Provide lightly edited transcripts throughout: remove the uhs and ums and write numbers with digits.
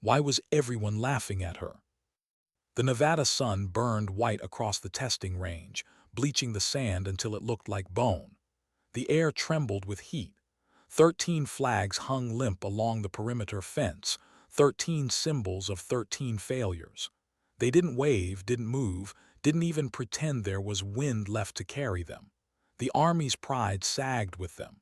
Why was everyone laughing at her? The Nevada sun burned white across the testing range, bleaching the sand until it looked like bone. The air trembled with heat. 13 flags hung limp along the perimeter fence, 13 symbols of 13 failures. They didn't wave, didn't move, didn't even pretend there was wind left to carry them. The Army's pride sagged with them.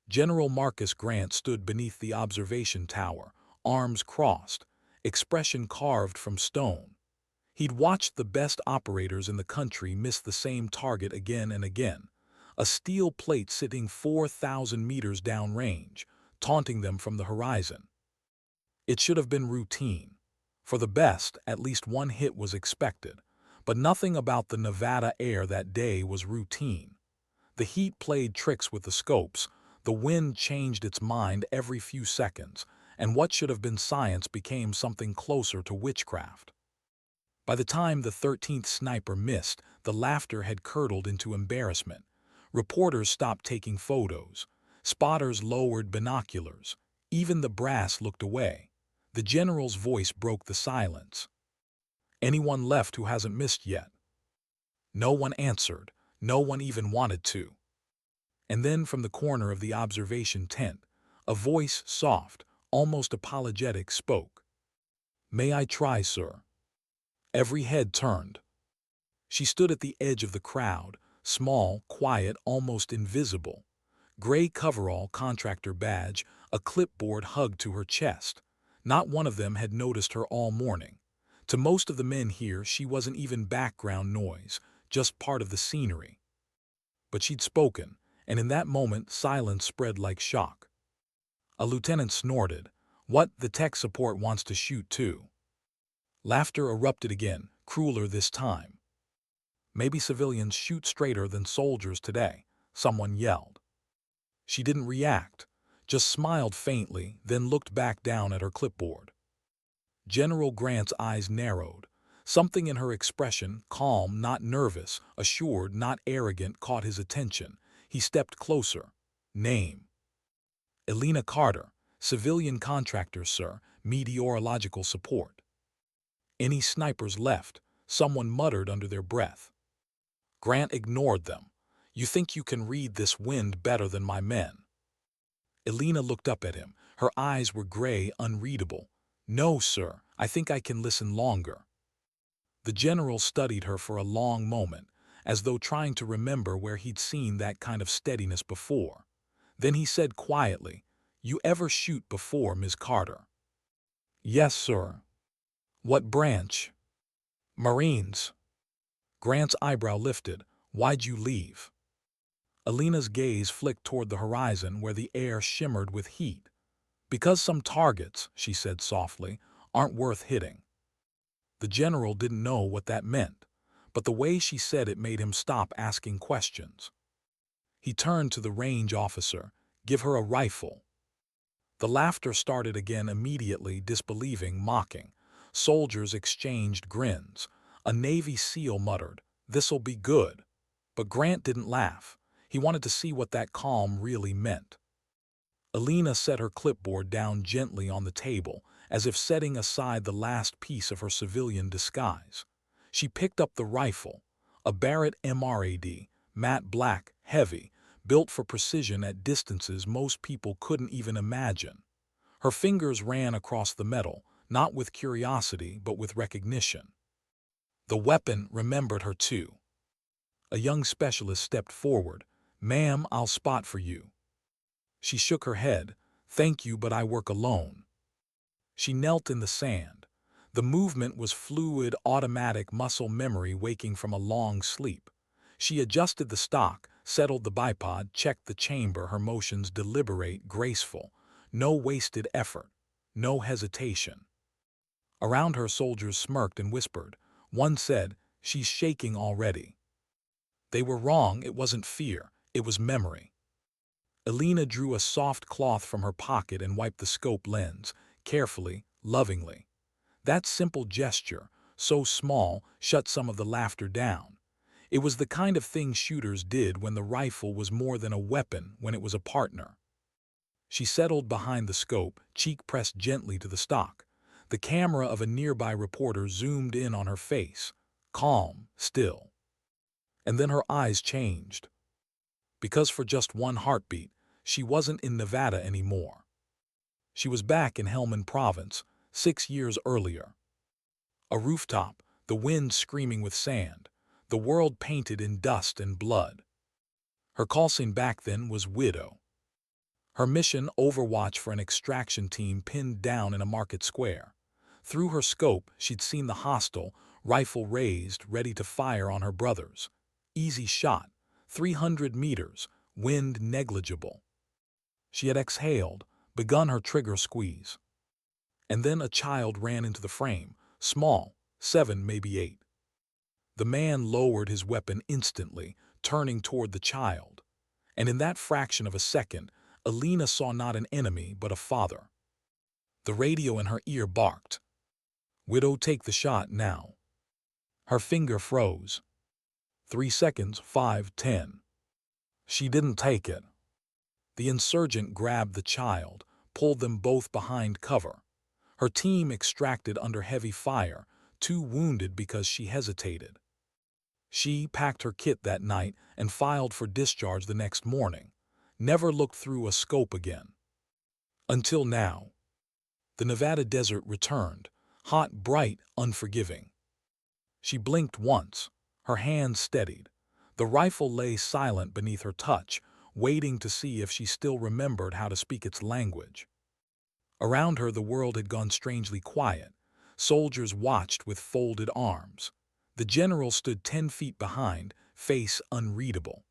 General Marcus Grant stood beneath the observation tower, arms crossed, expression carved from stone. He'd watched the best operators in the country miss the same target again and again, a steel plate sitting 4,000 meters downrange, taunting them from the horizon. It should have been routine. For the best, at least one hit was expected, but nothing about the Nevada air that day was routine. The heat played tricks with the scopes, the wind changed its mind every few seconds, and what should have been science became something closer to witchcraft. By the time the 13th sniper missed, the laughter had curdled into embarrassment. Reporters stopped taking photos. Spotters lowered binoculars. Even the brass looked away. The general's voice broke the silence. "Anyone left who hasn't missed yet?" No one answered. No one even wanted to. And then from the corner of the observation tent, a voice, soft, almost apologetic, spoke. "May I try, sir?" Every head turned. She stood at the edge of the crowd, small, quiet, almost invisible. Gray coverall, contractor badge, a clipboard hugged to her chest. Not one of them had noticed her all morning. To most of the men here, she wasn't even background noise, just part of the scenery. But she'd spoken, and in that moment silence spread like shock. A lieutenant snorted. "What, the tech support wants to shoot too?" Laughter erupted again, crueler this time. "Maybe civilians shoot straighter than soldiers today," someone yelled. She didn't react, just smiled faintly, then looked back down at her clipboard. General Grant's eyes narrowed. Something in her expression, calm, not nervous, assured, not arrogant, caught his attention. He stepped closer. "Name?" "Elena Carter, civilian contractor, sir, meteorological support." "Any snipers left?" someone muttered under their breath. Grant ignored them. "You think you can read this wind better than my men?" Elena looked up at him. Her eyes were gray, unreadable. "No, sir, I think I can listen longer." The general studied her for a long moment, as though trying to remember where he'd seen that kind of steadiness before. Then he said quietly, "You ever shoot before, Ms. Carter?" "Yes, sir." "What branch?" "Marines." Grant's eyebrow lifted. "Why'd you leave?" Elena's gaze flicked toward the horizon where the air shimmered with heat. "Because some targets," she said softly, "aren't worth hitting." The general didn't know what that meant, but the way she said it made him stop asking questions. He turned to the range officer. "Give her a rifle." The laughter started again immediately, disbelieving, mocking. Soldiers exchanged grins. A Navy SEAL muttered, "This'll be good." But Grant didn't laugh. He wanted to see what that calm really meant. Elena set her clipboard down gently on the table, as if setting aside the last piece of her civilian disguise. She picked up the rifle, a Barrett MRAD, matte black, heavy, built for precision at distances most people couldn't even imagine. Her fingers ran across the metal, not with curiosity but with recognition. The weapon remembered her too. A young specialist stepped forward. "Ma'am, I'll spot for you." She shook her head. "Thank you, but I work alone." She knelt in the sand. The movement was fluid, automatic muscle memory waking from a long sleep. She adjusted the stock, settled the bipod, checked the chamber, her motions deliberate, graceful. No wasted effort. No hesitation. Around her, soldiers smirked and whispered. One said, "She's shaking already." They were wrong. It wasn't fear. It was memory. Elena drew a soft cloth from her pocket and wiped the scope lens, carefully, lovingly. That simple gesture, so small, shut some of the laughter down. It was the kind of thing shooters did when the rifle was more than a weapon, when it was a partner. She settled behind the scope, cheek pressed gently to the stock. The camera of a nearby reporter zoomed in on her face, calm, still. And then her eyes changed. Because for just one heartbeat, she wasn't in Nevada anymore. She was back in Helmand Province, 6 years earlier. A rooftop, the wind screaming with sand, the world painted in dust and blood. Her call sign back then was Widow. Her mission, overwatch for an extraction team pinned down in a market square. Through her scope, she'd seen the hostile, rifle raised, ready to fire on her brothers. Easy shot, 300 meters, wind negligible. She had exhaled, begun her trigger squeeze. And then a child ran into the frame, small, 7, maybe 8. The man lowered his weapon instantly, turning toward the child. And in that fraction of a second, Alina saw not an enemy but a father. The radio in her ear barked. "Widow, take the shot now." Her finger froze. 3 seconds, 5, 10. She didn't take it. The insurgent grabbed the child, pulled them both behind cover. Her team extracted under heavy fire, 2 wounded because she hesitated. She packed her kit that night and filed for discharge the next morning. Never looked through a scope again. Until now. The Nevada desert returned, hot, bright, unforgiving. She blinked once, her hand steadied. The rifle lay silent beneath her touch, waiting to see if she still remembered how to speak its language. Around her the world had gone strangely quiet. Soldiers watched with folded arms. The general stood 10 feet behind, face unreadable.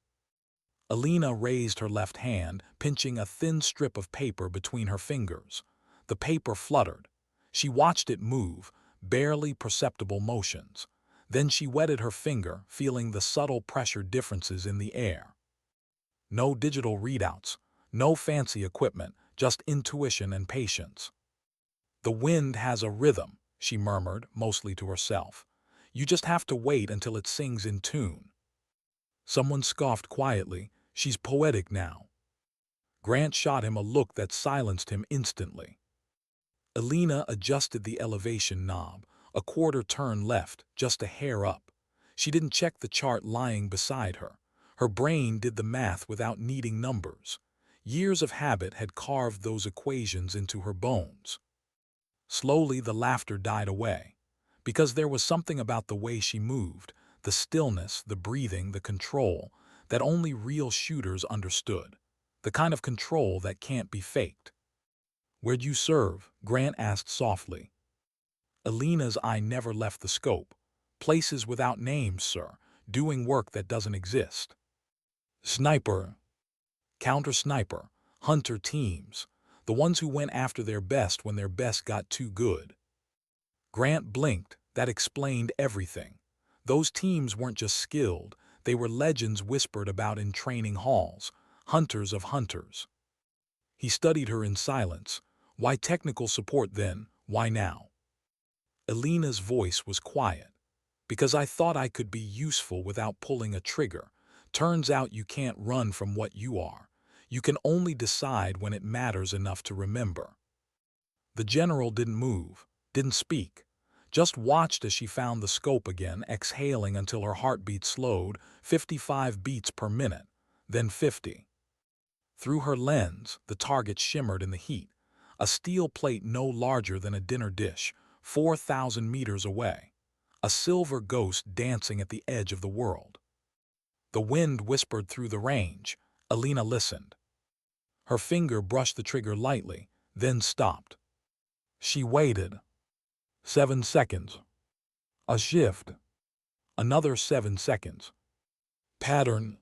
Alina raised her left hand, pinching a thin strip of paper between her fingers. The paper fluttered. She watched it move, barely perceptible motions. Then she wetted her finger, feeling the subtle pressure differences in the air. No digital readouts, no fancy equipment, just intuition and patience. "The wind has a rhythm," she murmured, mostly to herself. "You just have to wait until it sings in tune." Someone scoffed quietly, "She's poetic now." Grant shot him a look that silenced him instantly. Alina adjusted the elevation knob, a quarter turn left, just a hair up. She didn't check the chart lying beside her. Her brain did the math without needing numbers. Years of habit had carved those equations into her bones. Slowly the laughter died away, because there was something about the way she moved, the stillness, the breathing, the control, that only real shooters understood. The kind of control that can't be faked. "Where'd you serve?" Grant asked softly. Alina's eye never left the scope. "Places without names, sir, doing work that doesn't exist." "Sniper, counter-sniper, hunter teams, the ones who went after their best when their best got too good." Grant blinked. That explained everything. Those teams weren't just skilled, they were legends whispered about in training halls, hunters of hunters. He studied her in silence. Why technical support then? Why now? Alina's voice was quiet. "Because I thought I could be useful without pulling a trigger. Turns out you can't run from what you are. You can only decide when it matters enough to remember." The general didn't move, didn't speak, just watched as she found the scope again, exhaling until her heartbeat slowed, 55 beats per minute, then 50. Through her lens, the target shimmered in the heat, a steel plate no larger than a dinner dish, 4,000 meters away, a silver ghost dancing at the edge of the world. The wind whispered through the range. Alina listened. Her finger brushed the trigger lightly, then stopped. She waited. 7 seconds. A shift. Another 7 seconds. Pattern.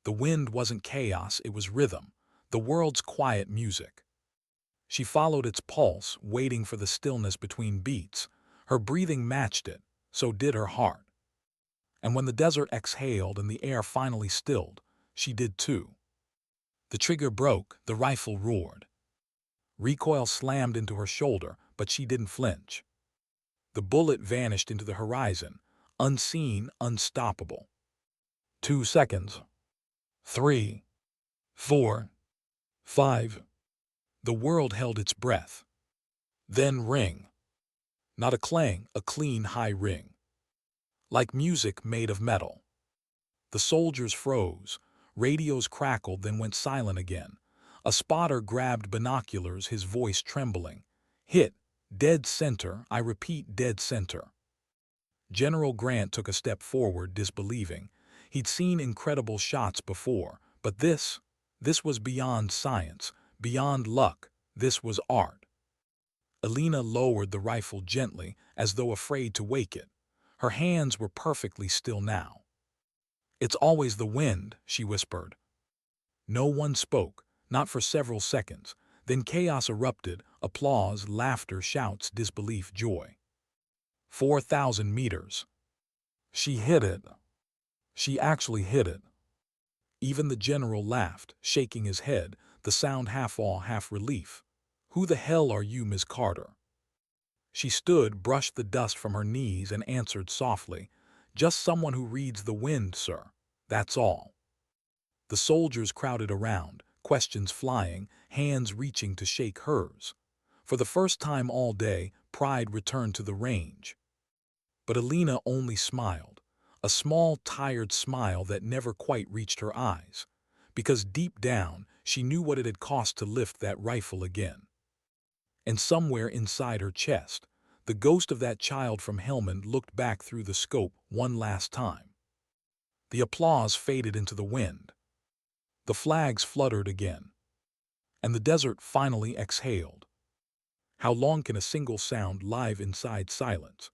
The wind wasn't chaos, it was rhythm, the world's quiet music. She followed its pulse, waiting for the stillness between beats. Her breathing matched it, so did her heart. And when the desert exhaled and the air finally stilled, she did too. The trigger broke, the rifle roared. Recoil slammed into her shoulder, but she didn't flinch. The bullet vanished into the horizon, unseen, unstoppable. 2 seconds. 3. 4. 5. The world held its breath. Then ring. Not a clang, a clean, high ring. Like music made of metal. The soldiers froze. Radios crackled, then went silent again. A spotter grabbed binoculars, his voice trembling. Hit. Dead center, I repeat, dead center. General Grant took a step forward, disbelieving. He'd seen incredible shots before, but this was beyond science, beyond luck. This was art. Alina lowered the rifle gently, as though afraid to wake it. Her hands were perfectly still now. "It's always the wind," she whispered. No one spoke, not for several seconds. Then chaos erupted, applause, laughter, shouts, disbelief, joy. 4,000 meters. She hit it. She actually hit it. Even the general laughed, shaking his head, the sound half awe, half relief. "Who the hell are you, Miss Carter?" She stood, brushed the dust from her knees, and answered softly, "Just someone who reads the wind, sir. That's all." The soldiers crowded around, questions flying, hands reaching to shake hers. For the first time all day, pride returned to the range. But Alina only smiled, a small, tired smile that never quite reached her eyes, because deep down she knew what it had cost to lift that rifle again. And somewhere inside her chest, the ghost of that child from Helmand looked back through the scope one last time. The applause faded into the wind. The flags fluttered again. And the desert finally exhaled. How long can a single sound live inside silence?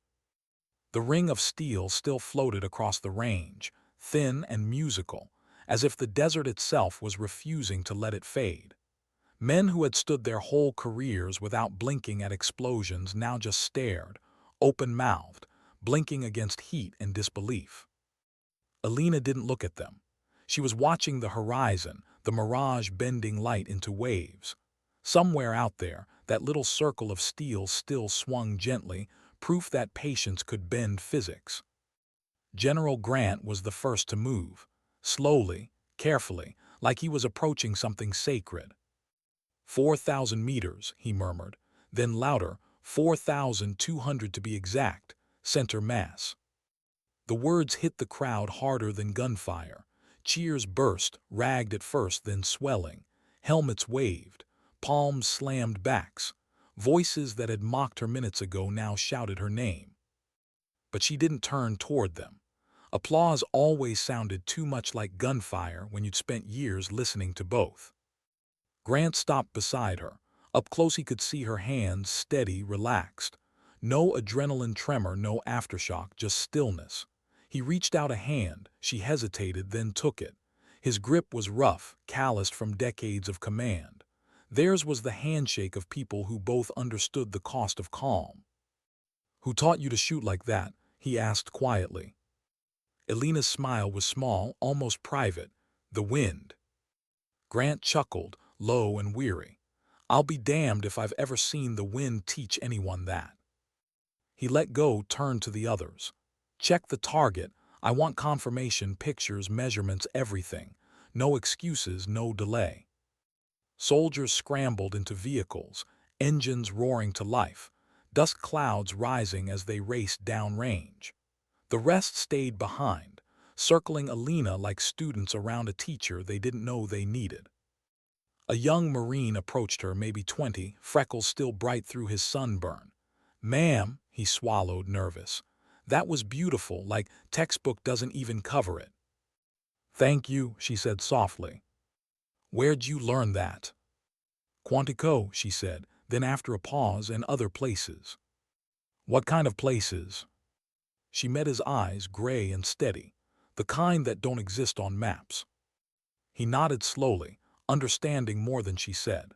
The ring of steel still floated across the range, thin and musical, as if the desert itself was refusing to let it fade. Men who had stood their whole careers without blinking at explosions now just stared, open-mouthed, blinking against heat and disbelief. Alina didn't look at them. She was watching the horizon, the mirage bending light into waves. Somewhere out there, that little circle of steel still swung gently, proof that patience could bend physics. General Grant was the first to move, slowly, carefully, like he was approaching something sacred. 4,000 meters, he murmured, then louder, 4,200 to be exact, center mass. The words hit the crowd harder than gunfire. Cheers burst, ragged at first, then swelling. Helmets waved, palms slammed backs. Voices that had mocked her minutes ago now shouted her name. But she didn't turn toward them. Applause always sounded too much like gunfire when you'd spent years listening to both. Grant stopped beside her. Up close he could see her hands, steady, relaxed. No adrenaline tremor, no aftershock, just stillness. He reached out a hand. She hesitated, then took it. His grip was rough, calloused from decades of command. Theirs was the handshake of people who both understood the cost of calm. "Who taught you to shoot like that?" he asked quietly. Alina's smile was small, almost private. "The wind." Grant chuckled, low and weary. "I'll be damned if I've ever seen the wind teach anyone that." He let go, turned to the others. "Check the target. I want confirmation, pictures, measurements, everything. No excuses, no delay." Soldiers scrambled into vehicles, engines roaring to life, dust clouds rising as they raced downrange. The rest stayed behind, circling Alina like students around a teacher they didn't know they needed. A young Marine approached her, maybe 20, freckles still bright through his sunburn. "Ma'am," he swallowed, nervous. "That was beautiful, like textbook doesn't even cover it." "Thank you," she said softly. "Where'd you learn that?" "Quantico," she said, then after a pause, "and other places." "What kind of places?" She met his eyes, gray and steady, the kind that don't exist on maps. He nodded slowly, understanding more than she said.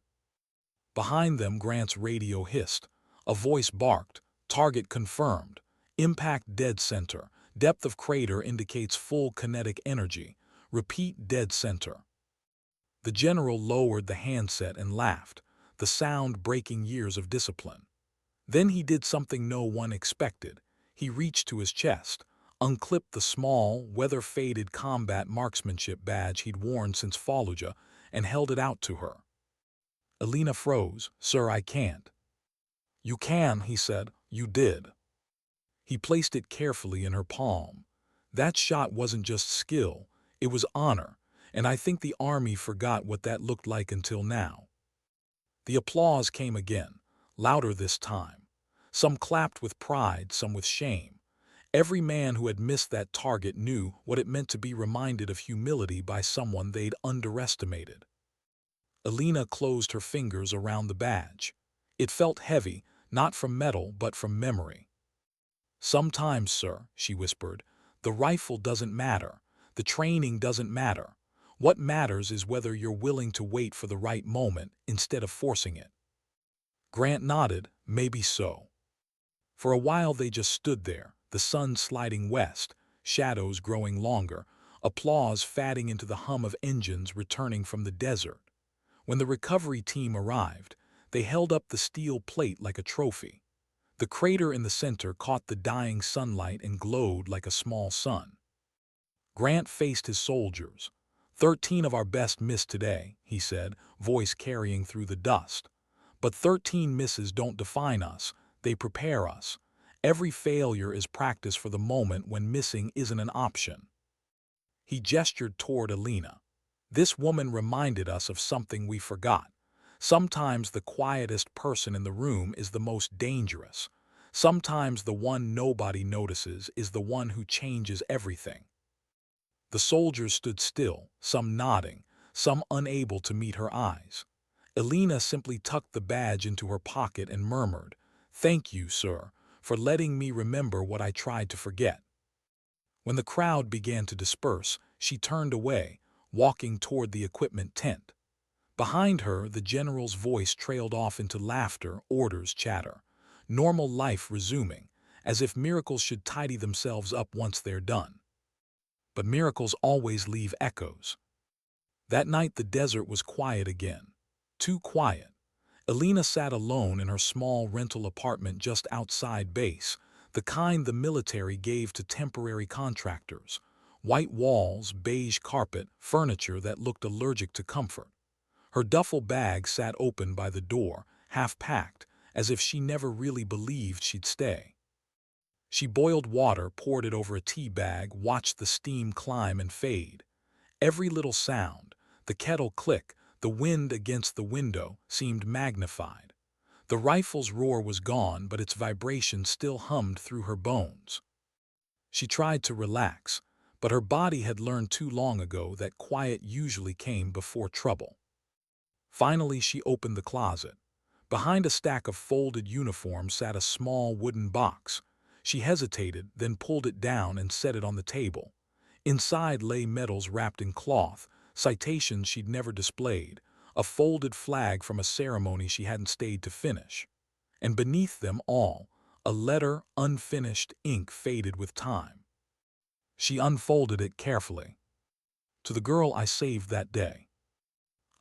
Behind them, Grant's radio hissed. A voice barked, "Target confirmed. Impact dead center. Depth of crater indicates full kinetic energy. Repeat, dead center." The general lowered the handset and laughed, the sound breaking years of discipline. Then he did something no one expected. He reached to his chest, unclipped the small, weather-faded combat marksmanship badge he'd worn since Fallujah, and held it out to her. Alina froze. "Sir, I can't." "You can," he said, You did. He placed it carefully in her palm. That shot wasn't just skill, it was honor, and I think the army forgot what that looked like until now. The applause came again, louder this time. Some clapped with pride, some with shame. Every man who had missed that target knew what it meant to be reminded of humility by someone they'd underestimated. Alina closed her fingers around the badge. It felt heavy, not from metal but from memory. "Sometimes, sir," she whispered, "the rifle doesn't matter. The training doesn't matter. What matters is whether you're willing to wait for the right moment instead of forcing it." Grant nodded, maybe so. For a while they just stood there, the sun sliding west, shadows growing longer, applause fading into the hum of engines returning from the desert. When the recovery team arrived, they held up the steel plate like a trophy. The crater in the center caught the dying sunlight and glowed like a small sun. Grant faced his soldiers. 13 of our best missed today," he said, voice carrying through the dust. "But 13 misses don't define us, they prepare us. Every failure is practice for the moment when missing isn't an option." He gestured toward Alina. "This woman reminded us of something we forgot. Sometimes the quietest person in the room is the most dangerous. Sometimes the one nobody notices is the one who changes everything." The soldiers stood still, some nodding, some unable to meet her eyes. Alina simply tucked the badge into her pocket and murmured, "Thank you, sir, for letting me remember what I tried to forget." When the crowd began to disperse, she turned away, walking toward the equipment tent. Behind her, the general's voice trailed off into laughter, orders, chatter. Normal life resuming, as if miracles should tidy themselves up once they're done. But miracles always leave echoes. That night the desert was quiet again. Too quiet. Alina sat alone in her small rental apartment just outside base, the kind the military gave to temporary contractors. White walls, beige carpet, furniture that looked allergic to comfort. Her duffel bag sat open by the door, half-packed, as if she never really believed she'd stay. She boiled water, poured it over a tea bag, watched the steam climb and fade. Every little sound, the kettle click, the wind against the window, seemed magnified. The rifle's roar was gone, but its vibration still hummed through her bones. She tried to relax, but her body had learned too long ago that quiet usually came before trouble. Finally, she opened the closet. Behind a stack of folded uniforms sat a small wooden box. She hesitated, then pulled it down and set it on the table. Inside lay medals wrapped in cloth, citations she'd never displayed, a folded flag from a ceremony she hadn't stayed to finish. And beneath them all, a letter, unfinished, ink faded with time. She unfolded it carefully. "To the girl I saved that day.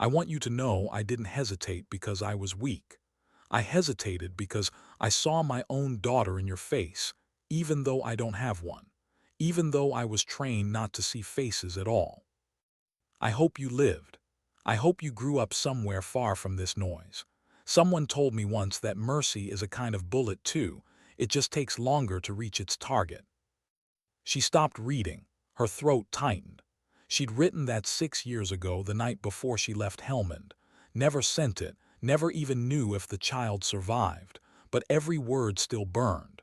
I want you to know I didn't hesitate because I was weak. I hesitated because I saw my own daughter in your face, even though I don't have one, even though I was trained not to see faces at all. I hope you lived. I hope you grew up somewhere far from this noise. Someone told me once that mercy is a kind of bullet too, it just takes longer to reach its target." She stopped reading, her throat tightened. She'd written that 6 years ago, the night before she left Helmand. Never sent it, never even knew if the child survived, but every word still burned.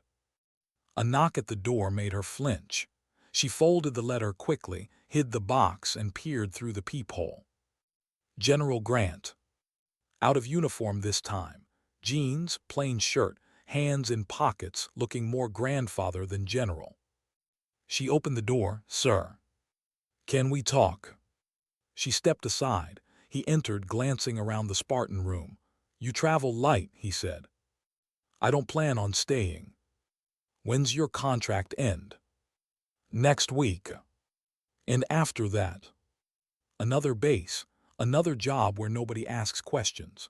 A knock at the door made her flinch. She folded the letter quickly, hid the box, and peered through the peephole. General Grant. Out of uniform this time. Jeans, plain shirt, hands in pockets, looking more grandfather than general. She opened the door. "Sir. Can we talk?" She stepped aside. He entered, glancing around the Spartan room. "You travel light," he said. "I don't plan on staying. When's your contract end?" "Next week. And after that?" "Another base, another job where nobody asks questions."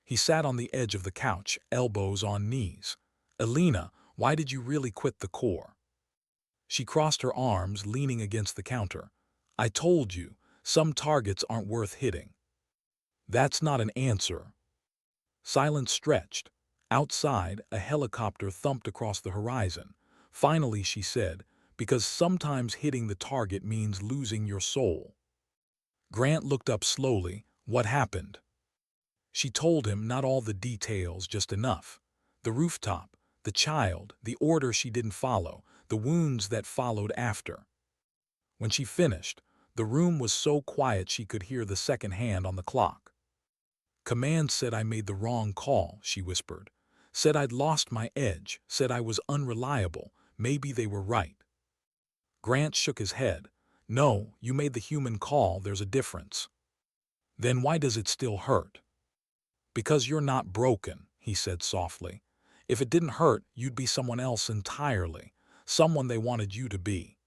He sat on the edge of the couch, elbows on knees. "Alina, why did you really quit the Corps?" She crossed her arms, leaning against the counter. "I told you, some targets aren't worth hitting." "That's not an answer." Silence stretched. Outside, a helicopter thumped across the horizon. Finally, she said, because sometimes hitting the target means losing your soul. Grant looked up slowly. What happened? She told him not all the details, just enough. The rooftop, the child, the order she didn't follow, the wounds that followed after. When she finished, the room was so quiet she could hear the second hand on the clock. Command said I made the wrong call, she whispered. Said I'd lost my edge, said I was unreliable. Maybe they were right. Grant shook his head. No, you made the human call, there's a difference. Then why does it still hurt? Because you're not broken, he said softly. If it didn't hurt, you'd be someone else entirely, someone they wanted you to be.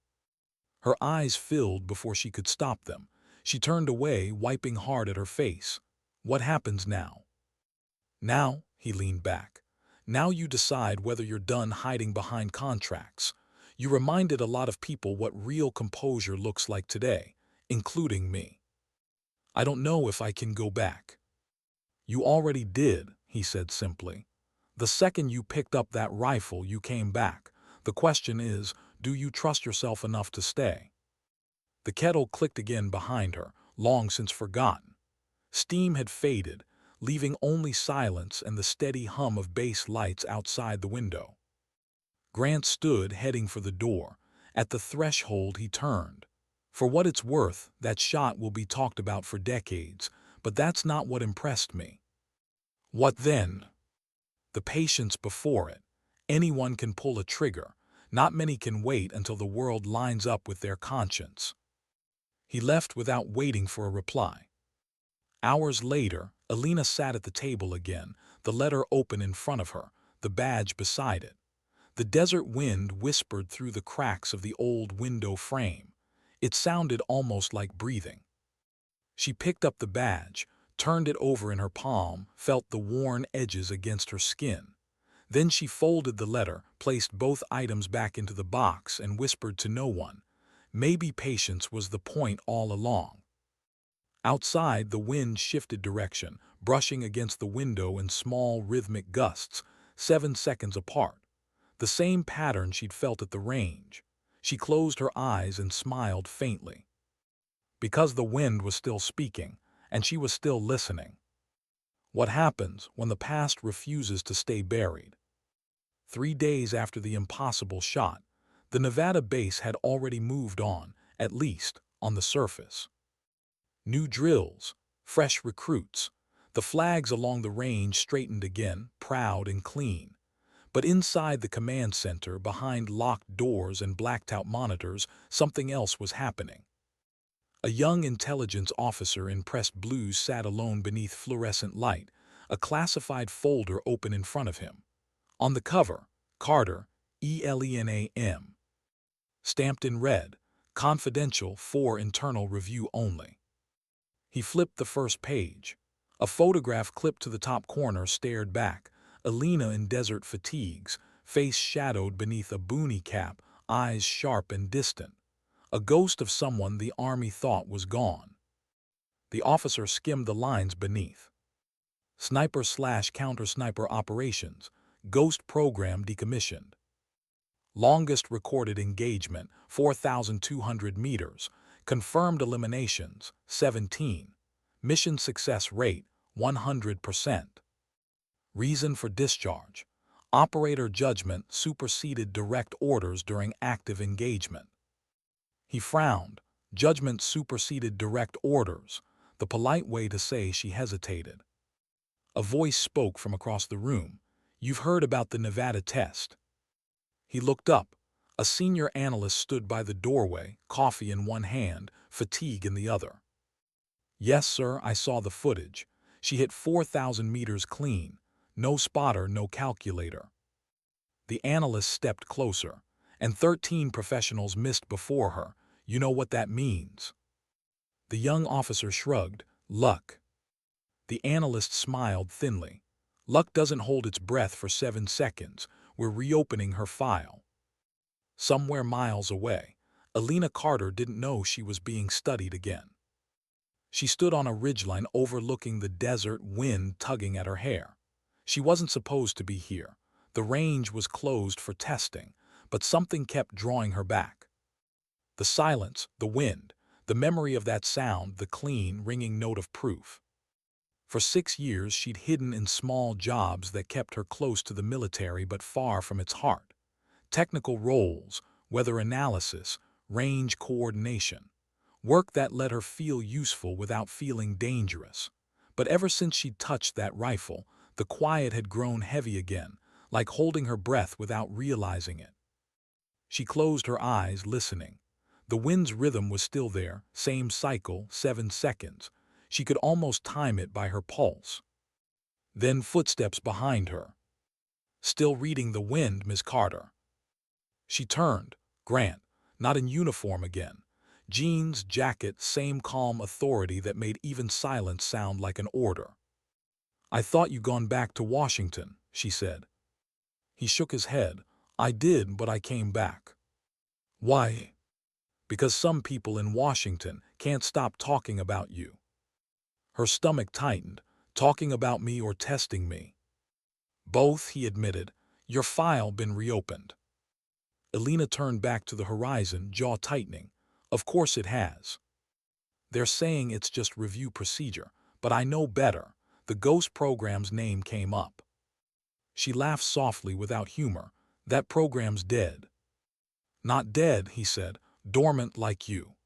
Her eyes filled before she could stop them. She turned away, wiping hard at her face. What happens now? Now, he leaned back. Now you decide whether you're done hiding behind contracts. You reminded a lot of people what real composure looks like today, including me. I don't know if I can go back. You already did, he said simply. The second you picked up that rifle, you came back. The question is, do you trust yourself enough to stay? The kettle clicked again behind her, long since forgotten. Steam had faded, leaving only silence and the steady hum of base lights outside the window. Grant stood, heading for the door. At the threshold, he turned. For what it's worth, that shot will be talked about for decades, but that's not what impressed me. What then? The patience before it. Anyone can pull a trigger. Not many can wait until the world lines up with their conscience. He left without waiting for a reply. Hours later, Alina sat at the table again, the letter open in front of her, the badge beside it. The desert wind whispered through the cracks of the old window frame. It sounded almost like breathing. She picked up the badge, turned it over in her palm, felt the worn edges against her skin. Then she folded the letter, placed both items back into the box, and whispered to no one. Maybe patience was the point all along. Outside, the wind shifted direction, brushing against the window in small, rhythmic gusts, 7 seconds apart. The same pattern she'd felt at the range. She closed her eyes and smiled faintly. Because the wind was still speaking, and she was still listening. What happens when the past refuses to stay buried? 3 days after the impossible shot, the Nevada base had already moved on, at least on the surface. New drills, fresh recruits. The flags along the range straightened again, proud and clean. But inside the command center, behind locked doors and blacked-out monitors, something else was happening. A young intelligence officer in pressed blues sat alone beneath fluorescent light, a classified folder open in front of him. On the cover, Carter, ELENAM. Stamped in red, confidential for internal review only. He flipped the first page. A photograph clipped to the top corner stared back, Alina in desert fatigues, face shadowed beneath a boonie cap, eyes sharp and distant. A ghost of someone the army thought was gone. The officer skimmed the lines beneath. Sniper/counter-sniper operations, ghost program decommissioned. Longest recorded engagement, 4,200 meters. Confirmed eliminations, 17. Mission success rate, 100%. Reason for discharge. Operator judgment superseded direct orders during active engagement. He frowned. Judgment superseded direct orders, the polite way to say she hesitated. A voice spoke from across the room. You've heard about the Nevada test. He looked up. A senior analyst stood by the doorway, coffee in one hand, fatigue in the other. Yes, sir, I saw the footage. She hit 4,000 meters clean. No spotter, no calculator. The analyst stepped closer. And 13 professionals missed before her. You know what that means? The young officer shrugged. Luck. The analyst smiled thinly. Luck doesn't hold its breath for 7 seconds. We're reopening her file. Somewhere miles away, Alina Carter didn't know she was being studied again. She stood on a ridgeline overlooking the desert, wind tugging at her hair. She wasn't supposed to be here. The range was closed for testing, but something kept drawing her back. The silence, the wind, the memory of that sound, the clean, ringing note of proof. For 6 years she'd hidden in small jobs that kept her close to the military but far from its heart. Technical roles, weather analysis, range coordination. Work that let her feel useful without feeling dangerous. But ever since she'd touched that rifle, the quiet had grown heavy again, like holding her breath without realizing it. She closed her eyes, listening. The wind's rhythm was still there, same cycle, 7 seconds. She could almost time it by her pulse. Then footsteps behind her. "Still reading the wind, Miss Carter." She turned. Grant, not in uniform again. Jeans, jacket, same calm authority that made even silence sound like an order. "I thought you'd gone back to Washington," she said. He shook his head. "I did, but I came back." "Why?" "Because some people in Washington can't stop talking about you." Her stomach tightened. "Talking about me or testing me?" "Both," he admitted. "Your file been reopened." Elena turned back to the horizon, jaw tightening. "Of course it has. They're saying it's just review procedure, but I know better." The ghost program's name came up. She laughed softly without humor. "That program's dead." "Not dead," he said. "Dormant like you."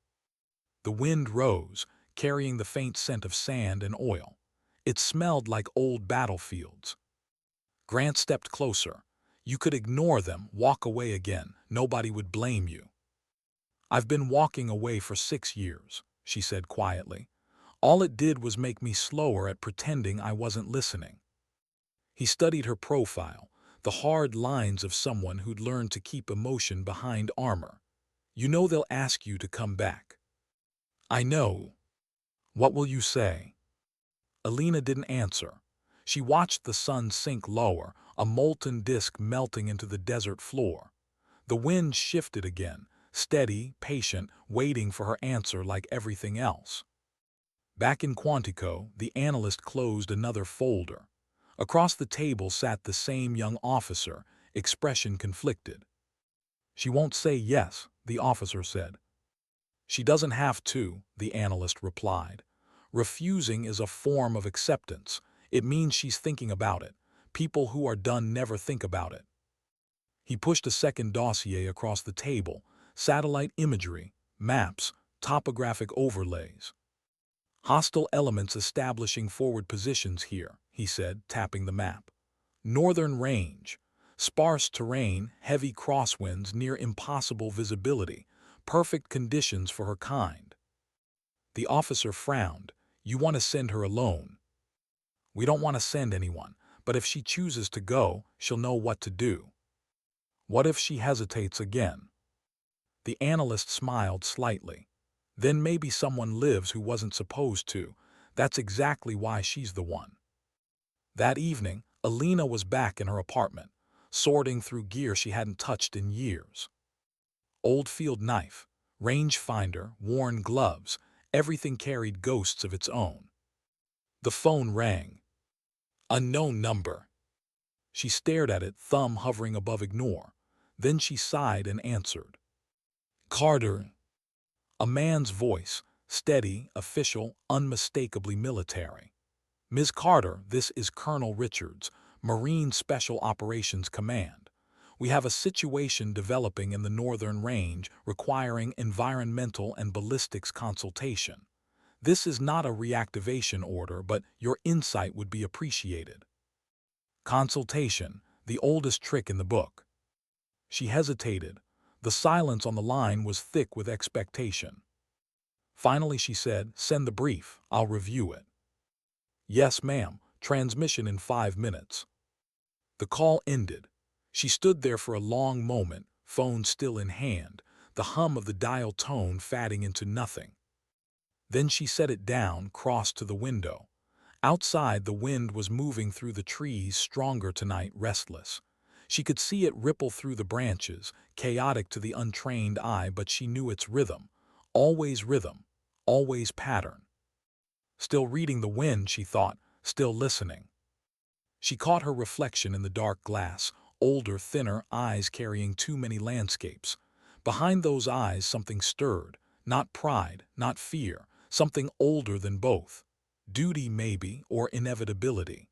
The wind rose, carrying the faint scent of sand and oil. It smelled like old battlefields. Grant stepped closer. "You could ignore them, walk away again. Nobody would blame you." "I've been walking away for 6 years," she said quietly. "All it did was make me slower at pretending I wasn't listening." He studied her profile, the hard lines of someone who'd learned to keep emotion behind armor. "You know they'll ask you to come back." "I know. What will you say?" Elena didn't answer. She watched the sun sink lower, a molten disk melting into the desert floor. The wind shifted again, steady, patient, waiting for her answer like everything else. Back in Quantico, the analyst closed another folder. Across the table sat the same young officer, expression conflicted. "She won't say yes," the officer said. "She doesn't have to," the analyst replied. "Refusing is a form of acceptance. It means she's thinking about it. People who are done never think about it." He pushed a second dossier across the table, satellite imagery, maps, topographic overlays. "Hostile elements establishing forward positions here," he said, tapping the map. "Northern range. Sparse terrain, heavy crosswinds, near impossible visibility. Perfect conditions for her kind." The officer frowned. "You want to send her alone?" "We don't want to send anyone, but if she chooses to go, she'll know what to do." "What if she hesitates again?" The analyst smiled slightly. "Then maybe someone lives who wasn't supposed to. That's exactly why she's the one." That evening, Elena was back in her apartment, sorting through gear she hadn't touched in years. Old field knife, rangefinder, worn gloves, everything carried ghosts of its own. The phone rang. Unknown number. She stared at it, thumb hovering above ignore. Then she sighed and answered. "Carter." A man's voice, steady, official, unmistakably military. "Ms. Carter, this is Colonel Richards, Marine Special Operations Command. We have a situation developing in the Northern Range requiring environmental and ballistics consultation. This is not a reactivation order, but your insight would be appreciated." Consultation, the oldest trick in the book. She hesitated. The silence on the line was thick with expectation. Finally she said, "Send the brief. I'll review it." "Yes, ma'am. Transmission in 5 minutes." The call ended. She stood there for a long moment, phone still in hand, the hum of the dial tone fading into nothing. Then she set it down, crossed to the window. Outside, the wind was moving through the trees, stronger tonight, restless. She could see it ripple through the branches, chaotic to the untrained eye, but she knew its rhythm, always pattern. Still reading the wind, she thought, still listening. She caught her reflection in the dark glass, older, thinner eyes carrying too many landscapes. Behind those eyes something stirred, not pride, not fear, something older than both. Duty maybe, or inevitability.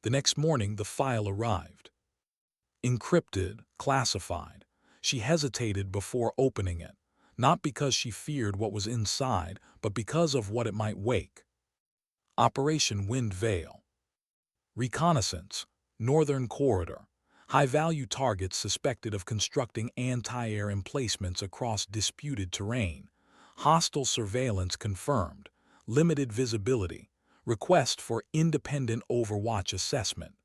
The next morning the file arrived. Encrypted, classified. She hesitated before opening it, not because she feared what was inside, but because of what it might wake. Operation Wind Veil. Reconnaissance, Northern Corridor, high-value targets suspected of constructing anti-air emplacements across disputed terrain, hostile surveillance confirmed, limited visibility, request for independent overwatch assessment.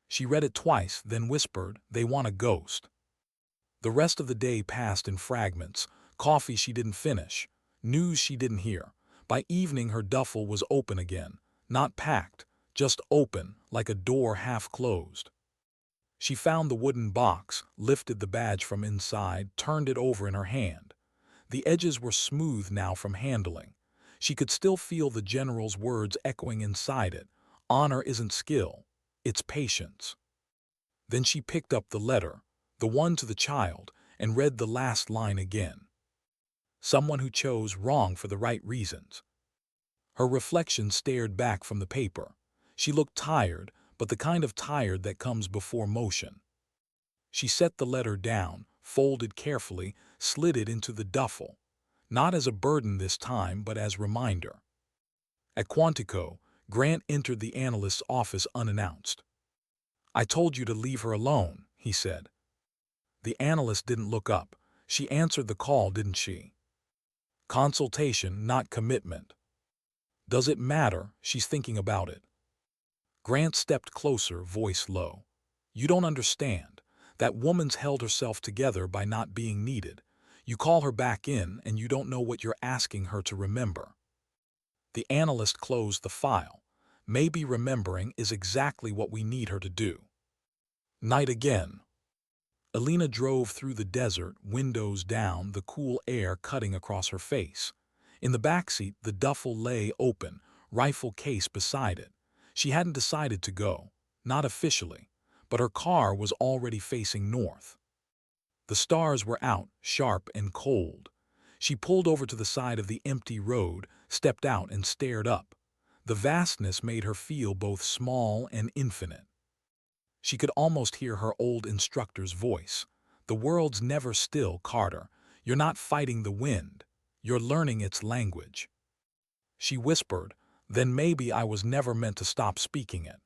She read it twice, then whispered, "They want a ghost." The rest of the day passed in fragments, coffee she didn't finish, news she didn't hear. By evening her duffel was open again, not packed, just open, like a door half closed. She found the wooden box, lifted the badge from inside, turned it over in her hand. The edges were smooth now from handling. She could still feel the general's words echoing inside it. Honor isn't skill, it's patience. Then she picked up the letter, the one to the child, and read the last line again. Someone who chose wrong for the right reasons. Her reflection stared back from the paper. She looked tired, but the kind of tired that comes before motion. She set the letter down, folded carefully, slid it into the duffel. Not as a burden this time, but as reminder. At Quantico, Grant entered the analyst's office unannounced. "I told you to leave her alone," he said. The analyst didn't look up. "She answered the call, didn't she?" "Consultation, not commitment." "Does it matter? She's thinking about it." Grant stepped closer, voice low. "You don't understand. That woman's held herself together by not being needed. You call her back in, and you don't know what you're asking her to remember." The analyst closed the file. "Maybe remembering is exactly what we need her to do." Night again. Alina drove through the desert, windows down, the cool air cutting across her face. In the backseat, the duffel lay open, rifle case beside it. She hadn't decided to go, not officially, but her car was already facing north. The stars were out, sharp and cold. She pulled over to the side of the empty road, stepped out and stared up. The vastness made her feel both small and infinite. She could almost hear her old instructor's voice. "The world's never still, Carter. You're not fighting the wind. You're learning its language." She whispered, "Then maybe I was never meant to stop speaking it."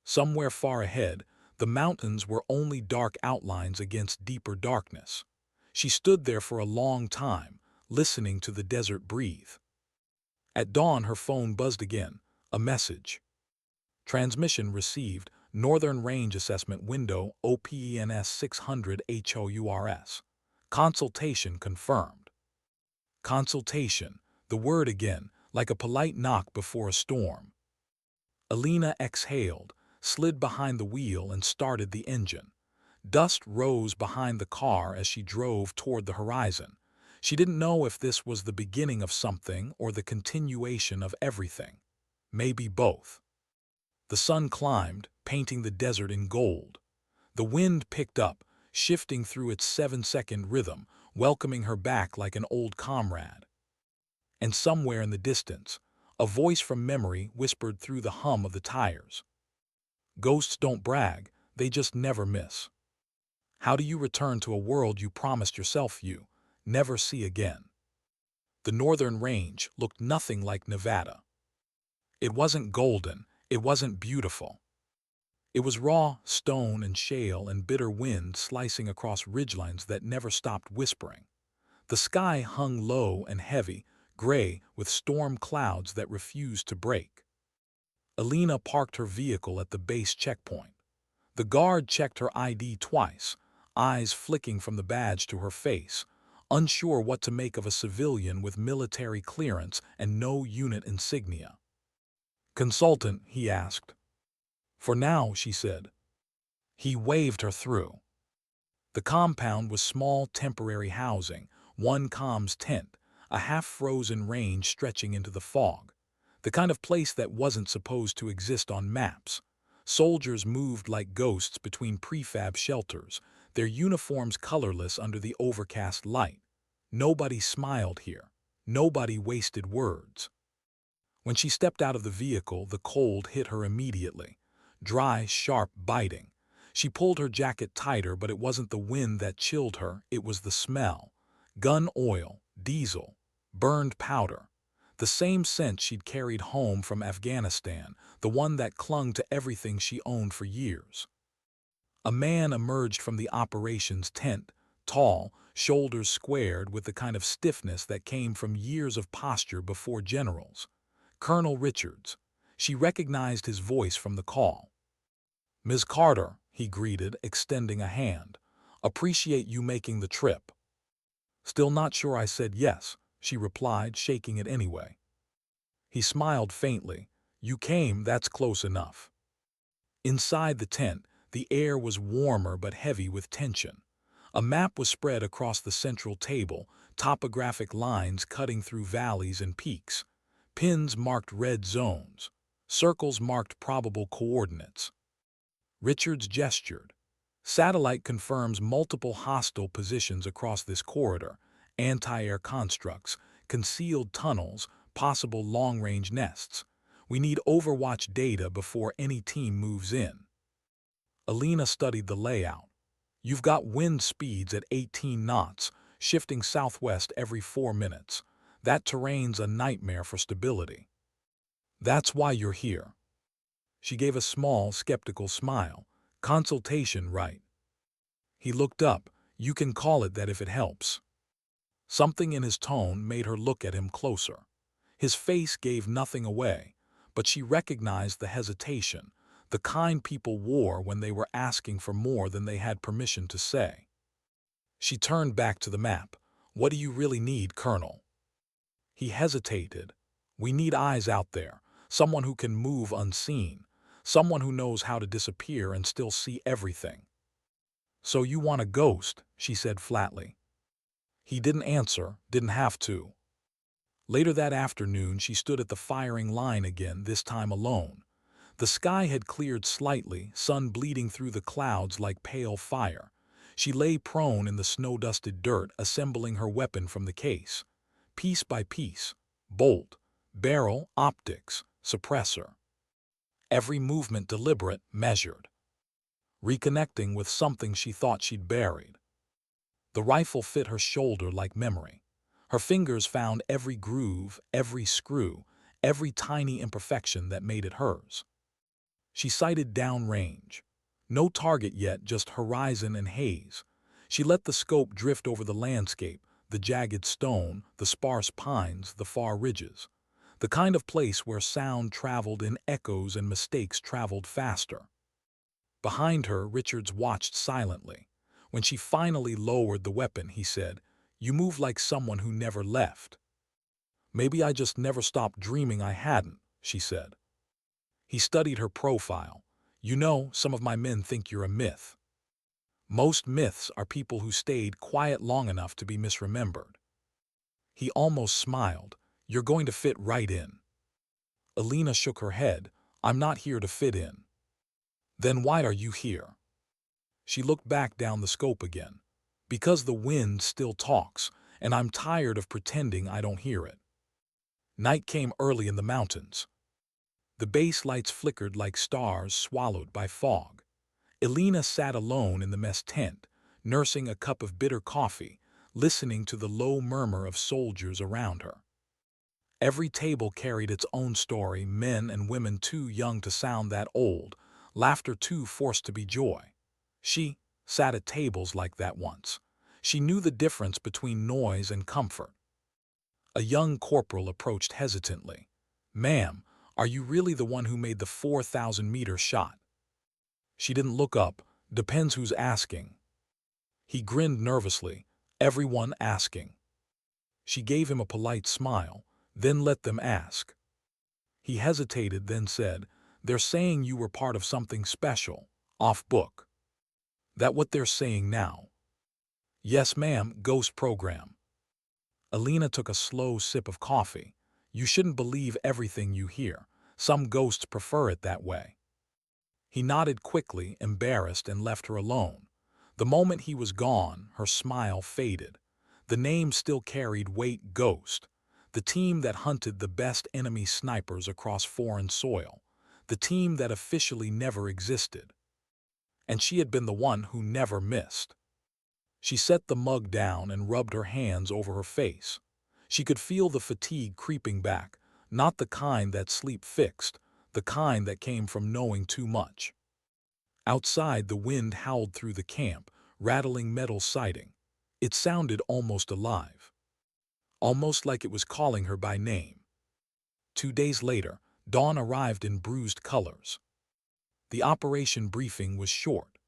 Somewhere far ahead, the mountains were only dark outlines against deeper darkness. She stood there for a long time, listening to the desert breathe. At dawn her phone buzzed again, a message. Transmission received, Northern Range Assessment Window OPENS 600 HOURS. Consultation confirmed. Consultation, the word again, like a polite knock before a storm. Alina exhaled, slid behind the wheel and started the engine. Dust rose behind the car as she drove toward the horizon. She didn't know if this was the beginning of something or the continuation of everything. Maybe both. The sun climbed, painting the desert in gold. The wind picked up, shifting through its 7-second rhythm, welcoming her back like an old comrade. And somewhere in the distance, a voice from memory whispered through the hum of the tires. "Ghosts don't brag, they just never miss. How do you return to a world you promised yourself you never see again?" The Northern Range looked nothing like Nevada. It wasn't golden, it wasn't beautiful. It was raw, stone and shale and bitter wind slicing across ridgelines that never stopped whispering. The sky hung low and heavy, gray with storm clouds that refused to break. Alina parked her vehicle at the base checkpoint. The guard checked her ID twice, eyes flicking from the badge to her face, unsure what to make of a civilian with military clearance and no unit insignia. "Consultant," he asked. "For now," she said. He waved her through. The compound was small temporary housing, one comms tent, a half-frozen range stretching into the fog. The kind of place that wasn't supposed to exist on maps. Soldiers moved like ghosts between prefab shelters, their uniforms colorless under the overcast light. Nobody smiled here. Nobody wasted words. When she stepped out of the vehicle, the cold hit her immediately. Dry, sharp, biting. She pulled her jacket tighter, but it wasn't the wind that chilled her, it was the smell. Gun oil, diesel, burned powder. The same scent she'd carried home from Afghanistan, the one that clung to everything she owned for years. A man emerged from the operations tent, tall, shoulders squared with the kind of stiffness that came from years of posture before generals. Colonel Richards. She recognized his voice from the call. "Ms. Carter," he greeted, extending a hand. "Appreciate you making the trip." "Still not sure I said yes," she replied, shaking it anyway. He smiled faintly. "You came, that's close enough." Inside the tent, the air was warmer but heavy with tension. A map was spread across the central table, topographic lines cutting through valleys and peaks. Pins marked red zones. Circles marked probable coordinates. Richards gestured. "Satellite confirms multiple hostile positions across this corridor, anti-air constructs, concealed tunnels, possible long-range nests. We need Overwatch data before any team moves in." Alina studied the layout. "You've got wind speeds at 18 knots, shifting southwest every 4 minutes. That terrain's a nightmare for stability." "That's why you're here." She gave a small, skeptical smile. "Consultation, right?" He looked up. "You can call it that if it helps." Something in his tone made her look at him closer. His face gave nothing away, but she recognized the hesitation, the kind people wore when they were asking for more than they had permission to say. She turned back to the map. "What do you really need, Colonel?" He hesitated. "We need eyes out there, someone who can move unseen, someone who knows how to disappear and still see everything." "So you want a ghost," she said flatly. He didn't answer, didn't have to. Later that afternoon, she stood at the firing line again, this time alone. The sky had cleared slightly, sun bleeding through the clouds like pale fire. She lay prone in the snow-dusted dirt, assembling her weapon from the case. Piece by piece, bolt, barrel, optics, suppressor. Every movement deliberate, measured. Reconnecting with something she thought she'd buried. The rifle fit her shoulder like memory. Her fingers found every groove, every screw, every tiny imperfection that made it hers. She sighted downrange. No target yet, just horizon and haze. She let the scope drift over the landscape, the jagged stone, the sparse pines, the far ridges. The kind of place where sound traveled in echoes and mistakes traveled faster. Behind her, Richards watched silently. When she finally lowered the weapon, he said, "You move like someone who never left." "Maybe I just never stopped dreaming I hadn't," she said. He studied her profile. "You know, some of my men think you're a myth. Most myths are people who stayed quiet long enough to be misremembered." He almost smiled. "You're going to fit right in." Alina shook her head. "I'm not here to fit in." "Then why are you here?" She looked back down the scope again. "Because the wind still talks, and I'm tired of pretending I don't hear it." Night came early in the mountains. The base lights flickered like stars swallowed by fog. Alina sat alone in the mess tent, nursing a cup of bitter coffee, listening to the low murmur of soldiers around her. Every table carried its own story, men and women too young to sound that old, laughter too forced to be joy. She sat at tables like that once. She knew the difference between noise and comfort. A young corporal approached hesitantly. "Ma'am, are you really the one who made the 4,000-meter shot?" She didn't look up. "Depends who's asking." He grinned nervously. "Everyone asking." She gave him a polite smile. "Then let them ask." He hesitated, then said, "They're saying you were part of something special, off book." "That what they're saying now?" "Yes, ma'am, ghost program." Alina took a slow sip of coffee. "You shouldn't believe everything you hear. Some ghosts prefer it that way." He nodded quickly, embarrassed, and left her alone. The moment he was gone, her smile faded. The name still carried weight: Ghost. The team that hunted the best enemy snipers across foreign soil. The team that officially never existed. And she had been the one who never missed. She set the mug down and rubbed her hands over her face. She could feel the fatigue creeping back, not the kind that sleep fixed, the kind that came from knowing too much. Outside, the wind howled through the camp, rattling metal siding. It sounded almost alive. Almost like it was calling her by name. 2 days later, Dawn arrived in bruised colors. The operation briefing was short.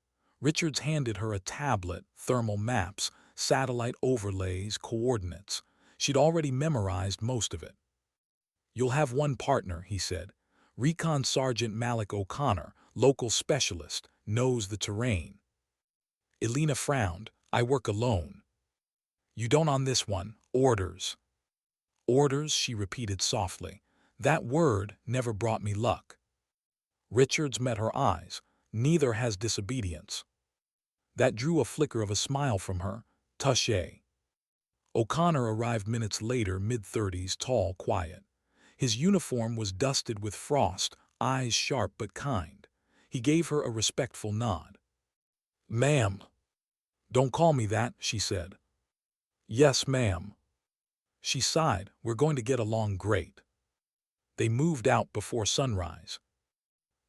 Richards handed her a tablet, thermal maps, satellite overlays, coordinates. She'd already memorized most of it. "You'll have one partner," he said. "Recon Sergeant Malik O'Connor, local specialist, knows the terrain." Elena frowned. "I work alone." "You don't on this one. Orders." "Orders," she repeated softly. "That word never brought me luck." Richards met her eyes. "Neither has disobedience." That drew a flicker of a smile from her. "Touché." O'Connor arrived minutes later, mid-30s, tall, quiet. His uniform was dusted with frost, eyes sharp but kind. He gave her a respectful nod. "Ma'am." "Don't call me that," she said. "Yes, ma'am." She sighed. "We're going to get along great." They moved out before sunrise.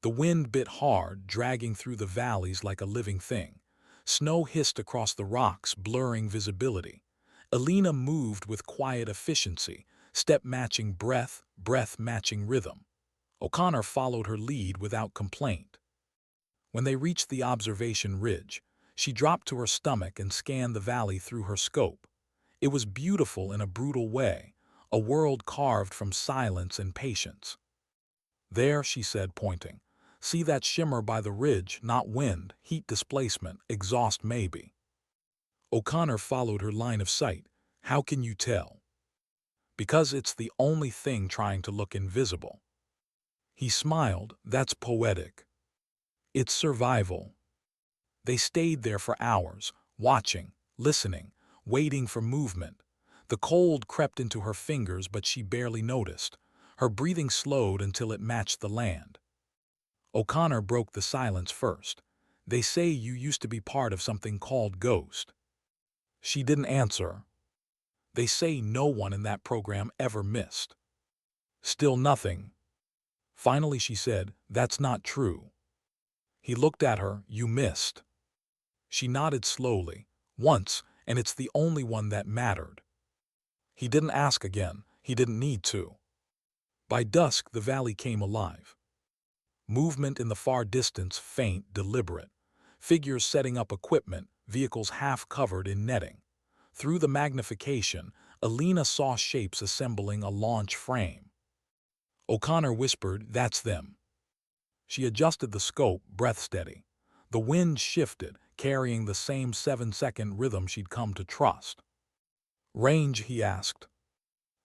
The wind bit hard, dragging through the valleys like a living thing. Snow hissed across the rocks, blurring visibility. Elena moved with quiet efficiency, step matching breath, breath matching rhythm. O'Connor followed her lead without complaint. When they reached the observation ridge, she dropped to her stomach and scanned the valley through her scope. It was beautiful in a brutal way, a world carved from silence and patience. "There," she said, pointing. "See that shimmer by the ridge? Not wind, heat displacement, exhaust maybe." O'Connor followed her line of sight. "How can you tell?" "Because it's the only thing trying to look invisible." He smiled. "That's poetic." "It's survival." They stayed there for hours, watching, listening, waiting for movement. The cold crept into her fingers, but she barely noticed. Her breathing slowed until it matched the land. O'Connor broke the silence first. "They say you used to be part of something called Ghost." She didn't answer. "They say no one in that program ever missed." Still nothing. Finally she said, "That's not true." He looked at her. "You missed." She nodded slowly. "Once, and it's the only one that mattered." He didn't ask again. He didn't need to. By dusk, the valley came alive. Movement in the far distance, faint, deliberate. Figures setting up equipment, vehicles half covered in netting. Through the magnification, Elena saw shapes assembling a launch frame. O'Connor whispered, "That's them." She adjusted the scope, breath steady. The wind shifted, carrying the same 7-second rhythm she'd come to trust. "Range?" he asked.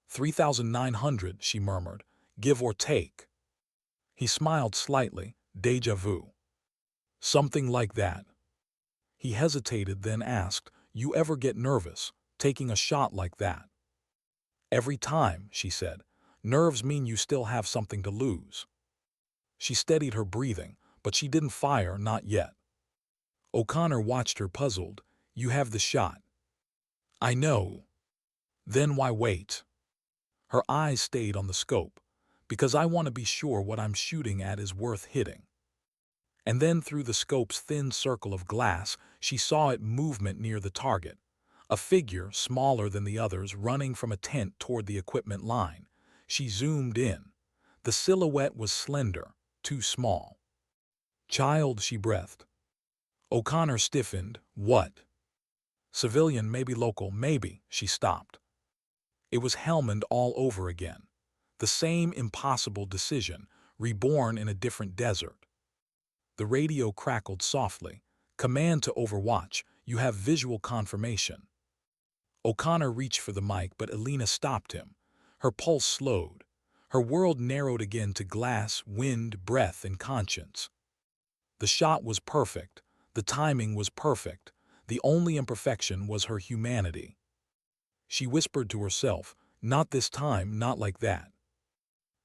3,900, she murmured, "give or take." He smiled slightly. "Déjà vu." "Something like that." He hesitated, then asked, "You ever get nervous, taking a shot like that?" "Every time," she said. "Nerves mean you still have something to lose." She steadied her breathing, but she didn't fire, not yet. O'Connor watched her, puzzled. "You have the shot." "I know." "Then why wait?" Her eyes stayed on the scope. "Because I want to be sure what I'm shooting at is worth hitting." And then through the scope's thin circle of glass, she saw it movement near the target. A figure, smaller than the others, running from a tent toward the equipment line. She zoomed in. The silhouette was slender, too small. "Child," she breathed. O'Connor stiffened. "What?" "Civilian, maybe local, maybe." She stopped. It was Helmand all over again. The same impossible decision, reborn in a different desert. The radio crackled softly. "Command to Overwatch. You have visual confirmation." O'Connor reached for the mic, but Elena stopped him. Her pulse slowed. Her world narrowed again to glass, wind, breath, and conscience. The shot was perfect. The timing was perfect. The only imperfection was her humanity. She whispered to herself, "Not this time, not like that."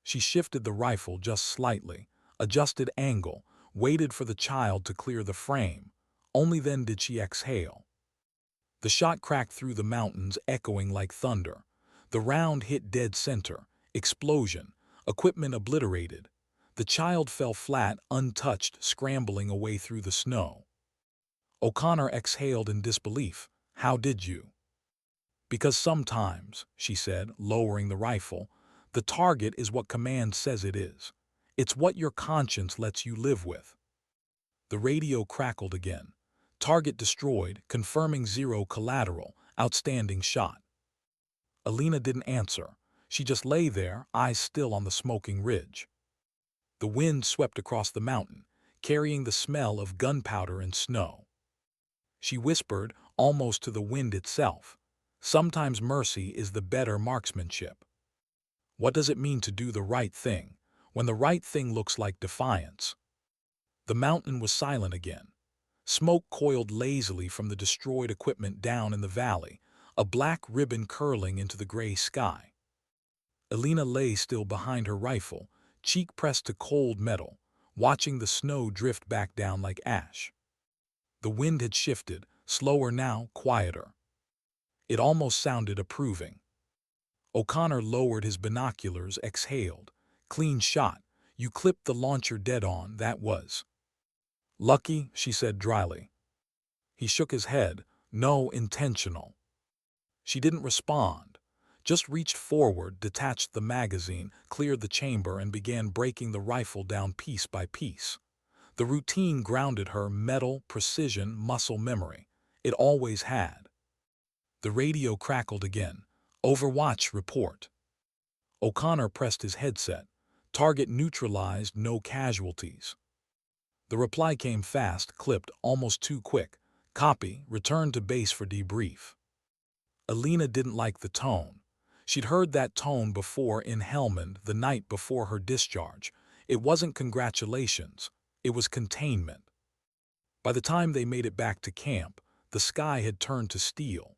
She shifted the rifle just slightly, adjusted angle, waited for the child to clear the frame. Only then did she exhale. The shot cracked through the mountains, echoing like thunder. The round hit dead center. Explosion. Equipment obliterated. The child fell flat, untouched, scrambling away through the snow. O'Connor exhaled in disbelief. "How did you?" "Because sometimes," she said, lowering the rifle, "the target is what command says it is. It's what your conscience lets you live with." The radio crackled again. "Target destroyed, confirming zero collateral, outstanding shot." Alina didn't answer. She just lay there, eyes still on the smoking ridge. The wind swept across the mountain, carrying the smell of gunpowder and snow. She whispered, almost to the wind itself, "Sometimes mercy is the better marksmanship." What does it mean to do the right thing, when the right thing looks like defiance? The mountain was silent again. Smoke coiled lazily from the destroyed equipment down in the valley, a black ribbon curling into the gray sky. Alina lay still behind her rifle, cheek pressed to cold metal, watching the snow drift back down like ash. The wind had shifted, slower now, quieter. It almost sounded approving. O'Connor lowered his binoculars, exhaled. "Clean shot. You clipped the launcher dead on, that was." "Lucky," she said dryly. He shook his head. "No, intentional." She didn't respond, just reached forward, detached the magazine, cleared the chamber, and began breaking the rifle down piece by piece. The routine grounded her: metal, precision, muscle memory. It always had. The radio crackled again. "Overwatch report." O'Connor pressed his headset. "Target neutralized, no casualties." The reply came fast, clipped, almost too quick. "Copy, return to base for debrief." Alina didn't like the tone. She'd heard that tone before in Helmand the night before her discharge. It wasn't congratulations. It was containment. By the time they made it back to camp, the sky had turned to steel.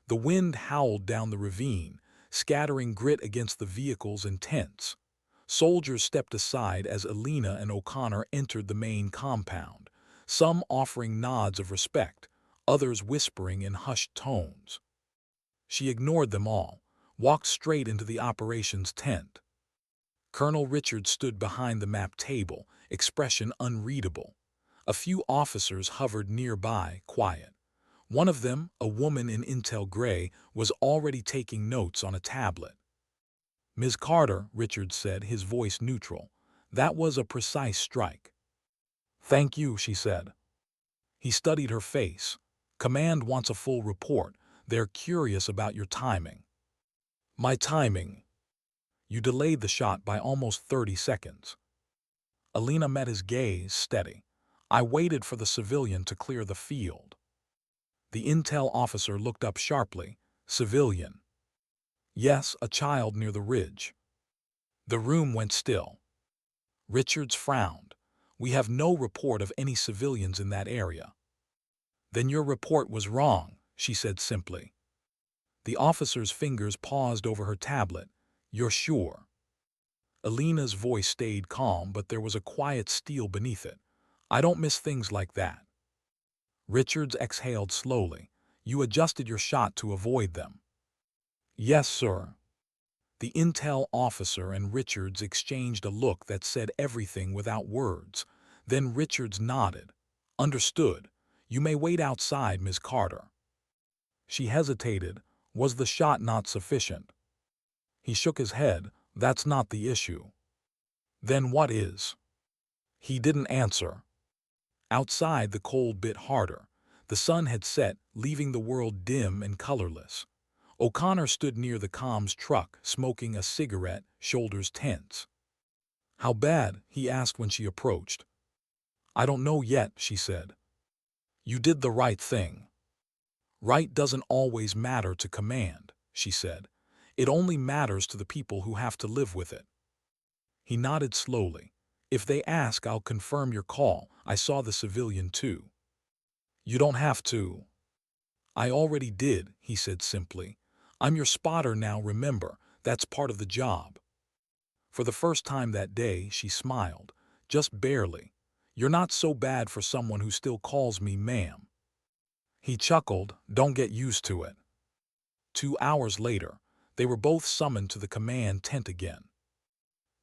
The wind howled down the ravine, scattering grit against the vehicles and tents. Soldiers stepped aside as Alina and O'Connor entered the main compound, some offering nods of respect, others whispering in hushed tones. She ignored them all, walked straight into the operations tent. Colonel Richards stood behind the map table, expression unreadable. A few officers hovered nearby, quiet. One of them, a woman in intel gray, was already taking notes on a tablet. "Ms. Carter," Richards said, his voice neutral, "that was a precise strike." "Thank you," she said. He studied her face. "Command wants a full report. They're curious about your timing." "My timing?" "You delayed the shot by almost 30 seconds. Alina met his gaze, steady. "I waited for the civilian to clear the field." The intel officer looked up sharply. "Civilian?" "Yes, a child near the ridge." The room went still. Richards frowned. "We have no report of any civilians in that area." "Then your report was wrong," she said simply. The officer's fingers paused over her tablet. "You're sure?" Alina's voice stayed calm, but there was a quiet steel beneath it. "I don't miss things like that." Richards exhaled slowly. "You adjusted your shot to avoid them." "Yes, sir." The intel officer and Richards exchanged a look that said everything without words. Then Richards nodded. "Understood. You may wait outside, Ms. Carter." She hesitated. Was the shot not sufficient? He shook his head. "That's not the issue." "Then what is?" He didn't answer. Outside, the cold bit harder. The sun had set, leaving the world dim and colorless. O'Connor stood near the comms truck, smoking a cigarette, shoulders tense. "How bad?" he asked when she approached. "I don't know yet," she said. "You did the right thing." "Right doesn't always matter to command," she said. "It only matters to the people who have to live with it." He nodded slowly. If they ask, I'll confirm your call. I saw the civilian too. You don't have to. I already did, he said simply. I'm your spotter now, remember. That's part of the job. For the first time that day, she smiled. Just barely. You're not so bad for someone who still calls me ma'am. He chuckled. Don't get used to it. 2 hours later, they were both summoned to the command tent again.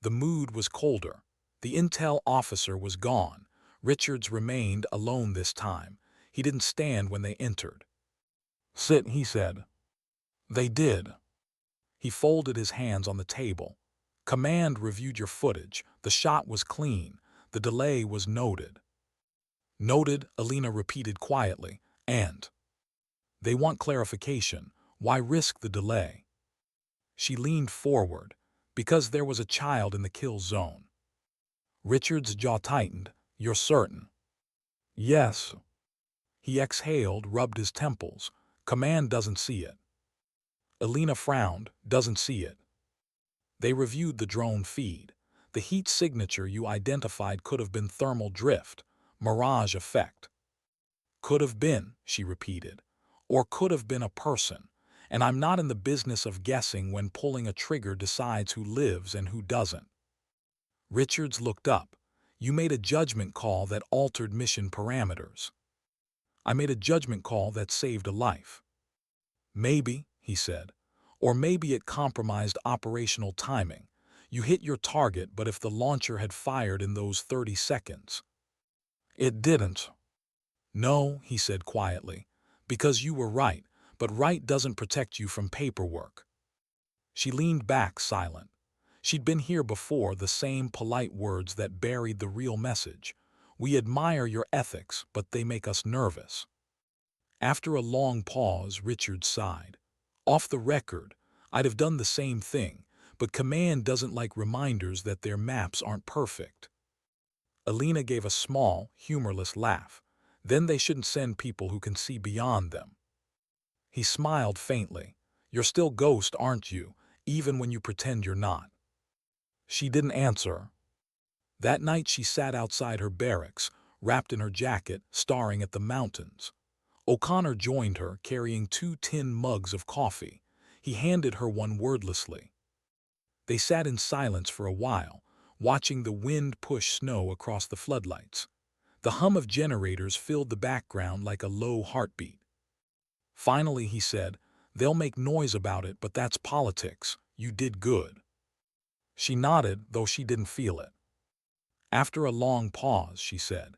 The mood was colder. The intel officer was gone. Richards remained alone this time. He didn't stand when they entered. Sit, he said. They did. He folded his hands on the table. Command reviewed your footage. The shot was clean. The delay was noted. Noted, Alina repeated quietly. And they want clarification. Why risk the delay? She leaned forward. Because there was a child in the kill zone. Richard's jaw tightened. You're certain? Yes. He exhaled, rubbed his temples. Command doesn't see it. Alina frowned. Doesn't see it. They reviewed the drone feed. The heat signature you identified could have been thermal drift, mirage effect. Could have been, she repeated. Or could have been a person. And I'm not in the business of guessing when pulling a trigger decides who lives and who doesn't. Richards looked up. You made a judgment call that altered mission parameters. I made a judgment call that saved a life. Maybe, he said. Or maybe it compromised operational timing. You hit your target, but if the launcher had fired in those 30 seconds. It didn't. No, he said quietly. Because you were right, but right doesn't protect you from paperwork. She leaned back, silent. She'd been here before, the same polite words that buried the real message. We admire your ethics, but they make us nervous. After a long pause, Richard sighed. Off the record, I'd have done the same thing, but command doesn't like reminders that their maps aren't perfect. Alina gave a small, humorless laugh. Then they shouldn't send people who can see beyond them. He smiled faintly. You're still Ghost, aren't you, even when you pretend you're not? She didn't answer. That night she sat outside her barracks, wrapped in her jacket, staring at the mountains. O'Connor joined her, carrying 2 tin mugs of coffee. He handed her one wordlessly. They sat in silence for a while, watching the wind push snow across the floodlights. The hum of generators filled the background like a low heartbeat. Finally, he said, they'll make noise about it, but that's politics. You did good. She nodded, though she didn't feel it. After a long pause, she said,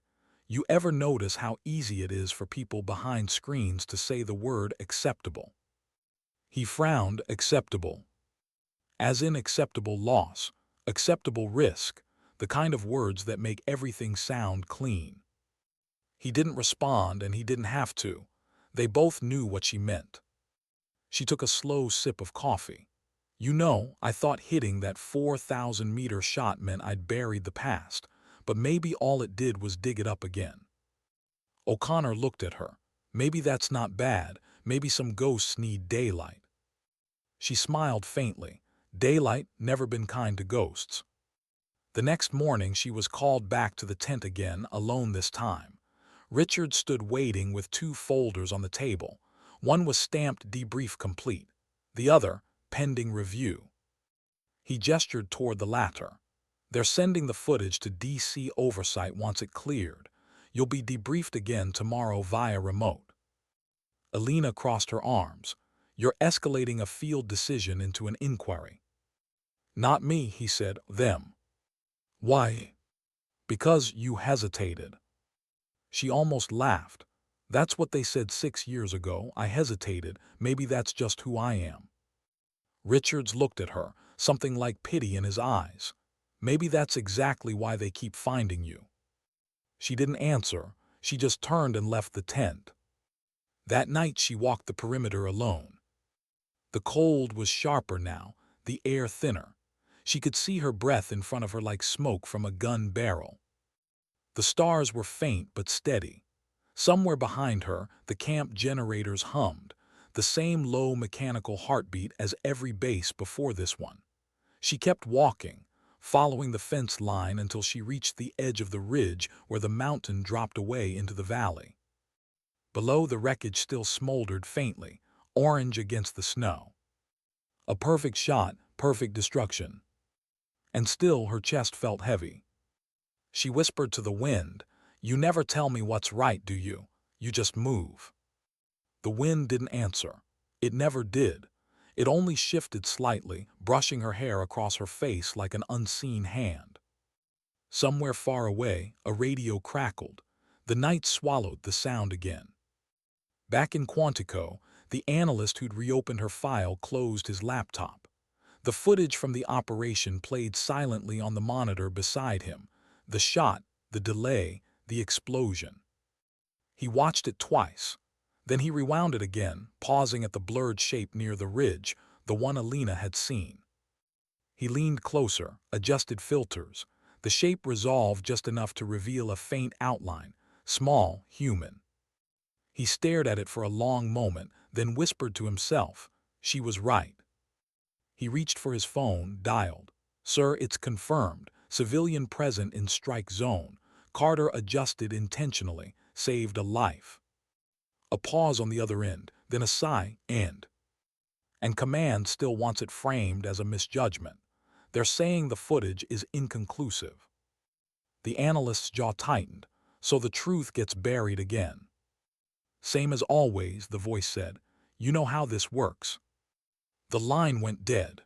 you ever notice how easy it is for people behind screens to say the word acceptable? He frowned. Acceptable. As in acceptable loss, acceptable risk, the kind of words that make everything sound clean. He didn't respond, and he didn't have to. They both knew what she meant. She took a slow sip of coffee. You know, I thought hitting that 4,000-meter shot meant I'd buried the past, but maybe all it did was dig it up again. O'Connor looked at her. Maybe that's not bad. Maybe some ghosts need daylight. She smiled faintly. Daylight never been kind to ghosts. The next morning she was called back to the tent again, alone this time. Richard stood waiting with 2 folders on the table. One was stamped debrief complete. The other, pending review. He gestured toward the latter. They're sending the footage to DC Oversight once it cleared. You'll be debriefed again tomorrow via remote. Alina crossed her arms. You're escalating a field decision into an inquiry. Not me, he said, them. Why? Because you hesitated. She almost laughed. That's what they said 6 years ago. I hesitated. Maybe that's just who I am. Richards looked at her, something like pity in his eyes. Maybe that's exactly why they keep finding you. She didn't answer. She just turned and left the tent. That night she walked the perimeter alone. The cold was sharper now, the air thinner. She could see her breath in front of her like smoke from a gun barrel. The stars were faint but steady. Somewhere behind her, the camp generators hummed, the same low mechanical heartbeat as every base before this one. She kept walking, following the fence line until she reached the edge of the ridge where the mountain dropped away into the valley. Below, the wreckage still smoldered faintly, orange against the snow. A perfect shot, perfect destruction. And still her chest felt heavy. She whispered to the wind, "You never tell me what's right, do you? You just move." The wind didn't answer. It never did. It only shifted slightly, brushing her hair across her face like an unseen hand. Somewhere far away, a radio crackled. The night swallowed the sound again. Back in Quantico, the analyst who'd reopened her file closed his laptop. The footage from the operation played silently on the monitor beside him. The shot, the delay, the explosion. He watched it twice. Then he rewound it again, pausing at the blurred shape near the ridge, the one Alina had seen. He leaned closer, adjusted filters. The shape resolved just enough to reveal a faint outline, small, human. He stared at it for a long moment, then whispered to himself, she was right. He reached for his phone, dialed. "Sir, it's confirmed. Civilian present in strike zone." Carter adjusted intentionally, saved a life. A pause on the other end, then a sigh, "And command still wants it framed as a misjudgment. They're saying the footage is inconclusive." The analyst's jaw tightened, "So the truth gets buried again." "Same as always," the voice said. "You know how this works." The line went dead.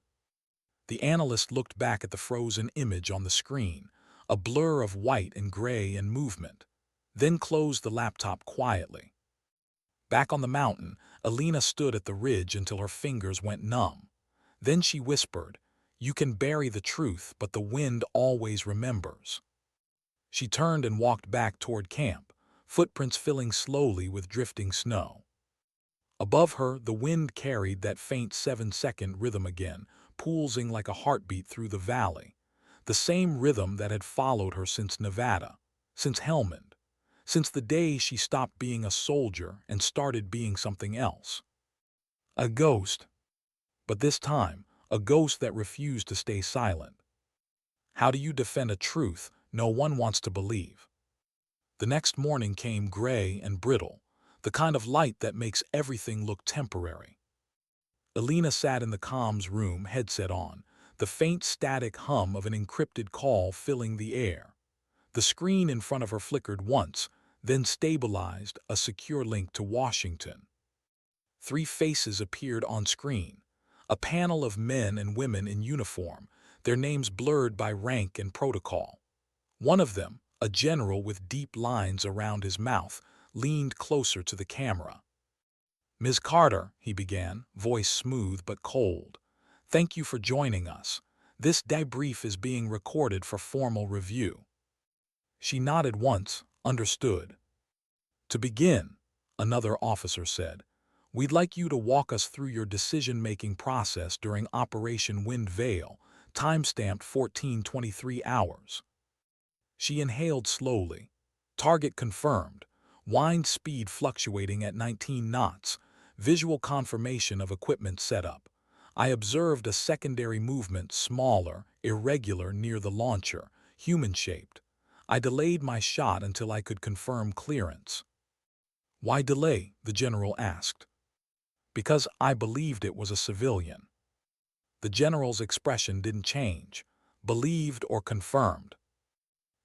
The analyst looked back at the frozen image on the screen, a blur of white and gray and movement, then closed the laptop quietly. Back on the mountain, Alina stood at the ridge until her fingers went numb. Then she whispered, "You can bury the truth, but the wind always remembers." She turned and walked back toward camp, footprints filling slowly with drifting snow. Above her, the wind carried that faint 7-second rhythm again, pulsing like a heartbeat through the valley. The same rhythm that had followed her since Nevada, since Helmand, since the day she stopped being a soldier and started being something else. A ghost. But this time, a ghost that refused to stay silent. How do you defend a truth no one wants to believe? The next morning came gray and brittle, the kind of light that makes everything look temporary. Alina sat in the comms room, headset on, the faint static hum of an encrypted call filling the air. The screen in front of her flickered once, then stabilized, a secure link to Washington. 3 faces appeared on screen, a panel of men and women in uniform, their names blurred by rank and protocol. One of them, a general with deep lines around his mouth, leaned closer to the camera. "Ms. Carter," he began, voice smooth but cold, "thank you for joining us. This debrief is being recorded for formal review." She nodded once, understood. "To begin," another officer said, "we'd like you to walk us through your decision-making process during Operation Wind Veil, timestamped 1423 hours." She inhaled slowly. Target confirmed. Wind speed fluctuating at 19 knots. Visual confirmation of equipment setup. I observed a secondary movement, smaller, irregular near the launcher, human-shaped. I delayed my shot until I could confirm clearance. "Why delay?" the general asked. "Because I believed it was a civilian." The general's expression didn't change. Believed or confirmed.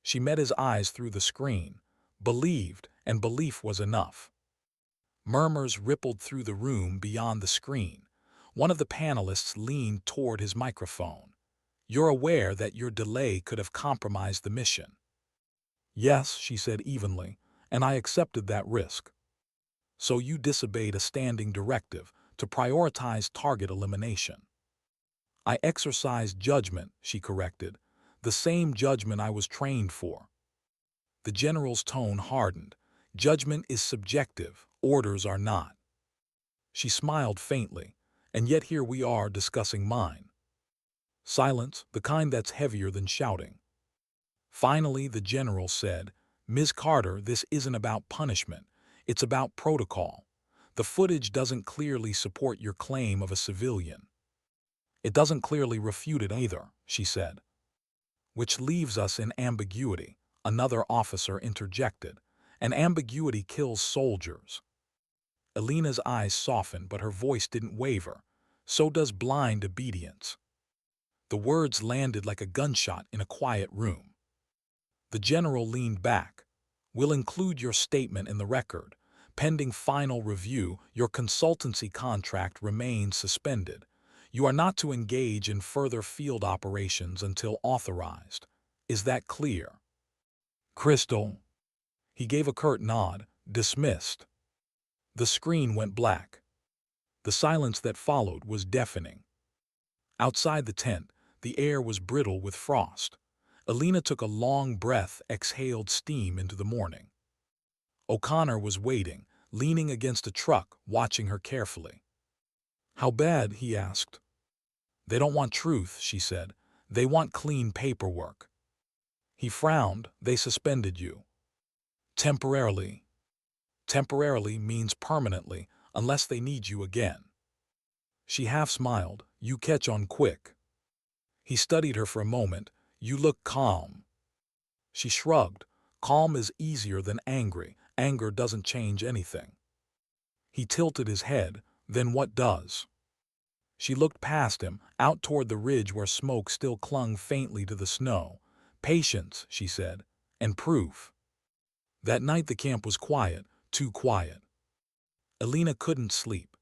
She met his eyes through the screen. Believed, and belief was enough. Murmurs rippled through the room beyond the screen. One of the panelists leaned toward his microphone. "You're aware that your delay could have compromised the mission?" "Yes," she said evenly, "and I accepted that risk." "So you disobeyed a standing directive to prioritize target elimination." "I exercised judgment," she corrected, "the same judgment I was trained for." The general's tone hardened. "Judgment is subjective, orders are not." She smiled faintly, "And yet here we are discussing mine." Silence, the kind that's heavier than shouting. Finally, the general said, "Ms. Carter, this isn't about punishment. It's about protocol. The footage doesn't clearly support your claim of a civilian." "It doesn't clearly refute it either," she said. Which leaves us in ambiguity, another officer interjected. And ambiguity kills soldiers. Alina's eyes softened, but her voice didn't waver. So does blind obedience. The words landed like a gunshot in a quiet room. The general leaned back. We'll include your statement in the record. Pending final review, your consultancy contract remains suspended. You are not to engage in further field operations until authorized. Is that clear? Crystal. He gave a curt nod, dismissed. The screen went black. The silence that followed was deafening. Outside the tent, the air was brittle with frost. Alina took a long breath, exhaled steam into the morning. O'Connor was waiting, leaning against a truck, watching her carefully. How bad? He asked. They don't want truth, she said. They want clean paperwork. He frowned. They suspended you. Temporarily. Temporarily means permanently, unless they need you again. She half smiled. You catch on quick. He studied her for a moment. You look calm. She shrugged. Calm is easier than angry. Anger doesn't change anything. He tilted his head. Then what does? She looked past him, out toward the ridge where smoke still clung faintly to the snow. Patience, she said, and proof. That night the camp was quiet, too quiet. Alina couldn't sleep.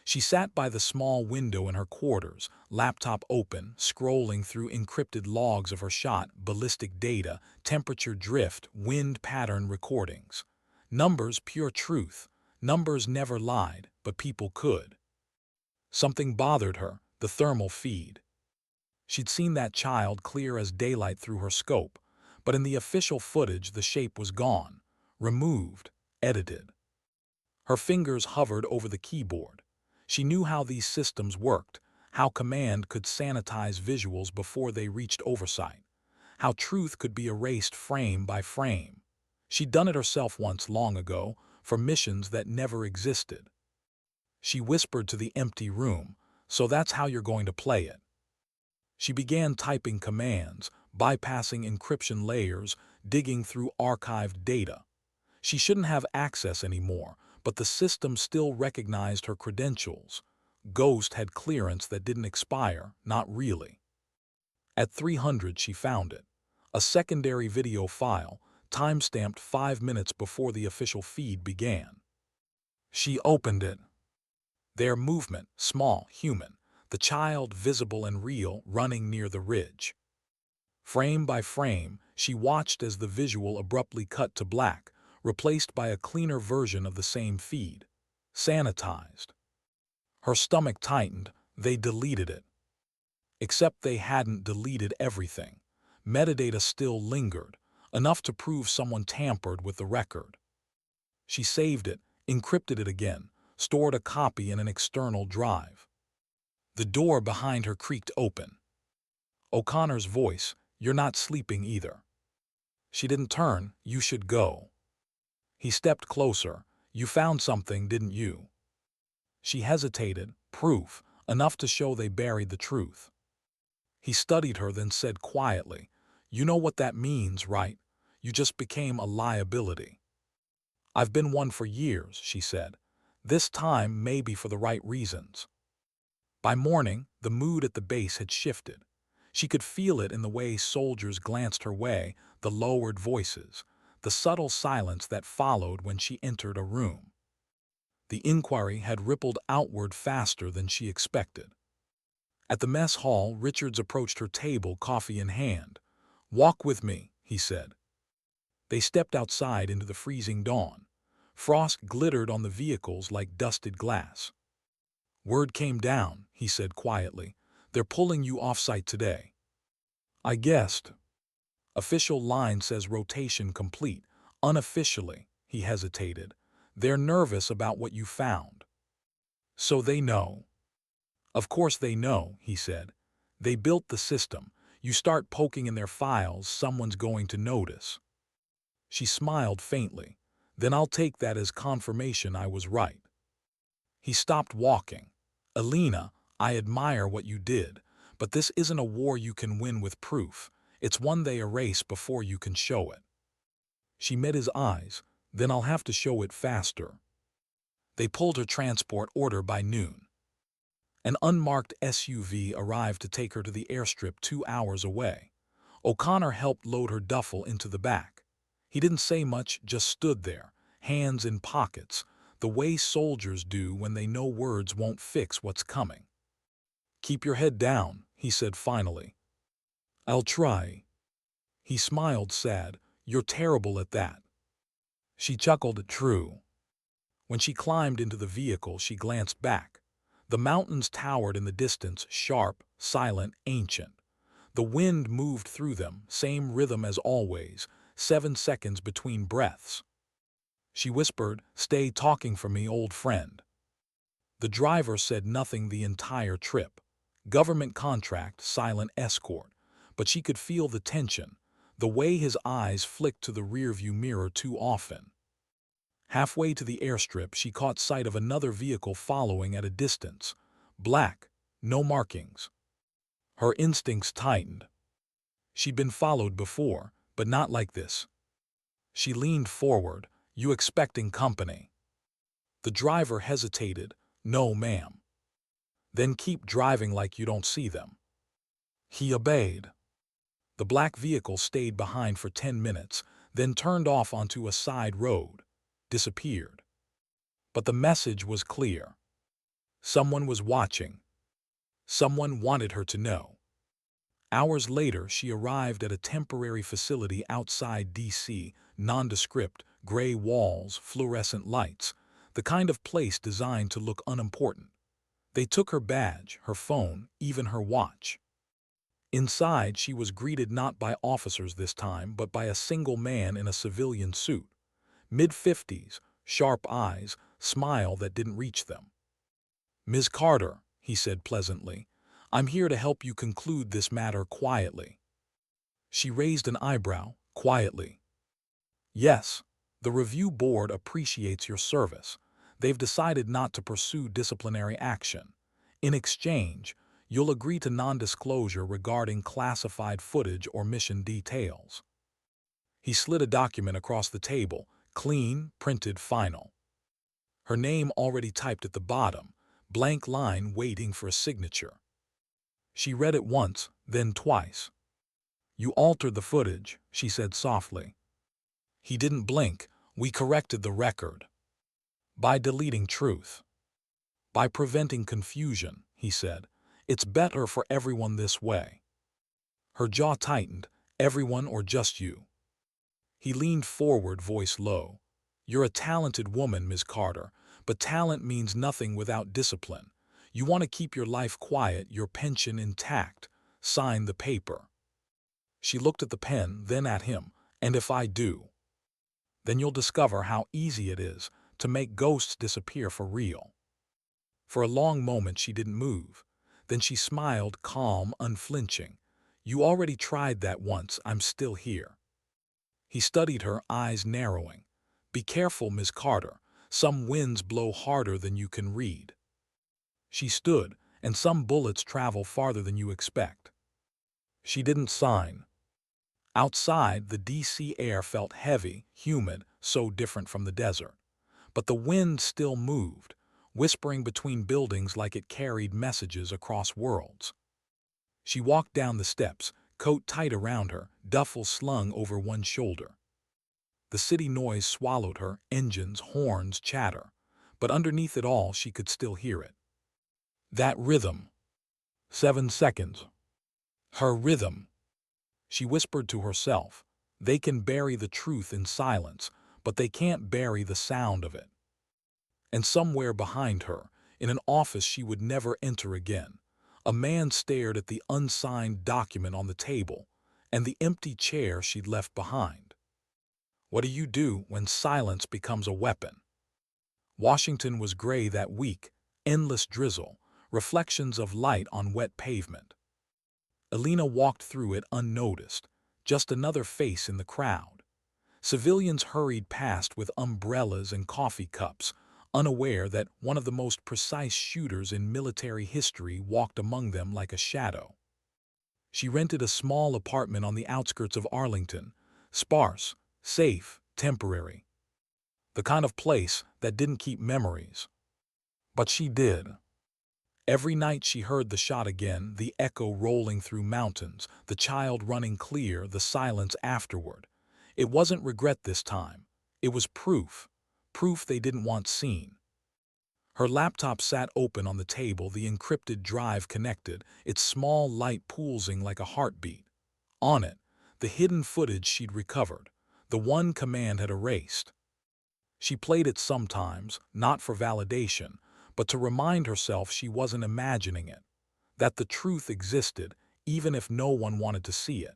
She sat by the small window in her quarters, laptop open, scrolling through encrypted logs of her shot, ballistic data, temperature drift, wind pattern recordings. Numbers, pure truth. Numbers never lied, but people could. Something bothered her, the thermal feed. She'd seen that child clear as daylight through her scope, but in the official footage the shape was gone, removed, edited. Her fingers hovered over the keyboard. She knew how these systems worked, how command could sanitize visuals before they reached oversight, how truth could be erased frame by frame. She'd done it herself once long ago, for missions that never existed. She whispered to the empty room, so that's how you're going to play it. She began typing commands, bypassing encryption layers, digging through archived data. She shouldn't have access anymore, but the system still recognized her credentials. Ghost had clearance that didn't expire, not really. At 300 she found it. A secondary video file, time-stamped 5 minutes before the official feed began. She opened it. Their movement, small, human, the child visible and real, running near the ridge. Frame by frame, she watched as the visual abruptly cut to black, replaced by a cleaner version of the same feed. Sanitized. Her stomach tightened. They deleted it. Except they hadn't deleted everything. Metadata still lingered, enough to prove someone tampered with the record. She saved it, encrypted it again, stored a copy in an external drive. The door behind her creaked open. O'Connor's voice, "You're not sleeping either." She didn't turn. "You should go." He stepped closer. "You found something, didn't you?" She hesitated. Proof, enough to show they buried the truth. He studied her, then said quietly, "You know what that means, right? You just became a liability." "I've been one for years," she said. "This time maybe for the right reasons." By morning, the mood at the base had shifted. She could feel it in the way soldiers glanced her way, the lowered voices, the subtle silence that followed when she entered a room. The inquiry had rippled outward faster than she expected. At the mess hall, Richards approached her table, coffee in hand. "Walk with me," he said. They stepped outside into the freezing dawn. Frost glittered on the vehicles like dusted glass. "Word came down," he said quietly. "They're pulling you off-site today." "I guessed." "Official line says rotation complete. Unofficially," he hesitated, "they're nervous about what you found." "So they know." "Of course they know," he said. "They built the system. You start poking in their files, someone's going to notice." She smiled faintly. "Then I'll take that as confirmation I was right." He stopped walking. "Alina, I admire what you did, but this isn't a war you can win with proof. It's one they erase before you can show it. She met his eyes. Then I'll have to show it faster. They pulled her transport order by noon. An unmarked SUV arrived to take her to the airstrip 2 hours away. O'Connor helped load her duffel into the back. He didn't say much, just stood there, hands in pockets, the way soldiers do when they know words won't fix what's coming. "Keep your head down," he said finally. "I'll try." He smiled sad. "You're terrible at that." She chuckled. "True." When she climbed into the vehicle, she glanced back. The mountains towered in the distance, sharp, silent, ancient. The wind moved through them, same rhythm as always, 7 seconds between breaths. She whispered, "Stay talking for me, old friend." The driver said nothing the entire trip. Government contract, silent escort. But she could feel the tension, the way his eyes flicked to the rearview mirror too often. Halfway to the airstrip, she caught sight of another vehicle following at a distance. Black, no markings. Her instincts tightened. She'd been followed before, but not like this. She leaned forward. "You expecting company?" The driver hesitated. "No, ma'am." "Then keep driving like you don't see them." He obeyed. The black vehicle stayed behind for 10 minutes, then turned off onto a side road, disappeared. But the message was clear. Someone was watching. Someone wanted her to know. Hours later, she arrived at a temporary facility outside D.C., nondescript, gray walls, fluorescent lights, the kind of place designed to look unimportant. They took her badge, her phone, even her watch. Inside, she was greeted not by officers this time, but by a single man in a civilian suit. Mid-50s, sharp eyes, smile that didn't reach them. "Ms. Carter," he said pleasantly, "I'm here to help you conclude this matter quietly." She raised an eyebrow, quietly. "Yes, the review board appreciates your service. They've decided not to pursue disciplinary action. In exchange, you'll agree to non-disclosure regarding classified footage or mission details." He slid a document across the table, clean, printed, final. Her name already typed at the bottom, blank line waiting for a signature. She read it once, then twice. "You altered the footage," she said softly. He didn't blink. "We corrected the record. By deleting truth. By preventing confusion," he said. "It's better for everyone this way." Her jaw tightened. "Everyone or just you?" He leaned forward, voice low. "You're a talented woman, Ms. Carter, but talent means nothing without discipline. You want to keep your life quiet, your pension intact. Sign the paper." She looked at the pen, then at him. "And if I do?" "Then you'll discover how easy it is to make ghosts disappear for real." For a long moment she didn't move. Then she smiled, calm, unflinching. "You already tried that once. I'm still here." He studied her, eyes narrowing. "Be careful, Ms. Carter. Some winds blow harder than you can read." She stood, "And some bullets travel farther than you expect." She didn't sign. Outside, the D.C. air felt heavy, humid, so different from the desert. But the wind still moved, whispering between buildings like it carried messages across worlds. She walked down the steps, coat tight around her, duffel slung over one shoulder. The city noise swallowed her, engines, horns, chatter. But underneath it all, she could still hear it. That rhythm. 7 seconds. Her rhythm. She whispered to herself. They can bury the truth in silence, but they can't bury the sound of it. And somewhere behind her, in an office she would never enter again, a man stared at the unsigned document on the table and the empty chair she'd left behind. What do you do when silence becomes a weapon? Washington was gray that week, endless drizzle, reflections of light on wet pavement. Alina walked through it unnoticed, just another face in the crowd. Civilians hurried past with umbrellas and coffee cups, unaware that one of the most precise shooters in military history walked among them like a shadow. She rented a small apartment on the outskirts of Arlington, sparse, safe, temporary. The kind of place that didn't keep memories. But she did. Every night she heard the shot again, the echo rolling through mountains, the child running clear, the silence afterward. It wasn't regret this time. It was proof. Proof they didn't want seen. Her laptop sat open on the table, the encrypted drive connected, its small light pulsing like a heartbeat. On it, the hidden footage she'd recovered, the one command had erased. She played it sometimes, not for validation, but to remind herself she wasn't imagining it, that the truth existed, even if no one wanted to see it.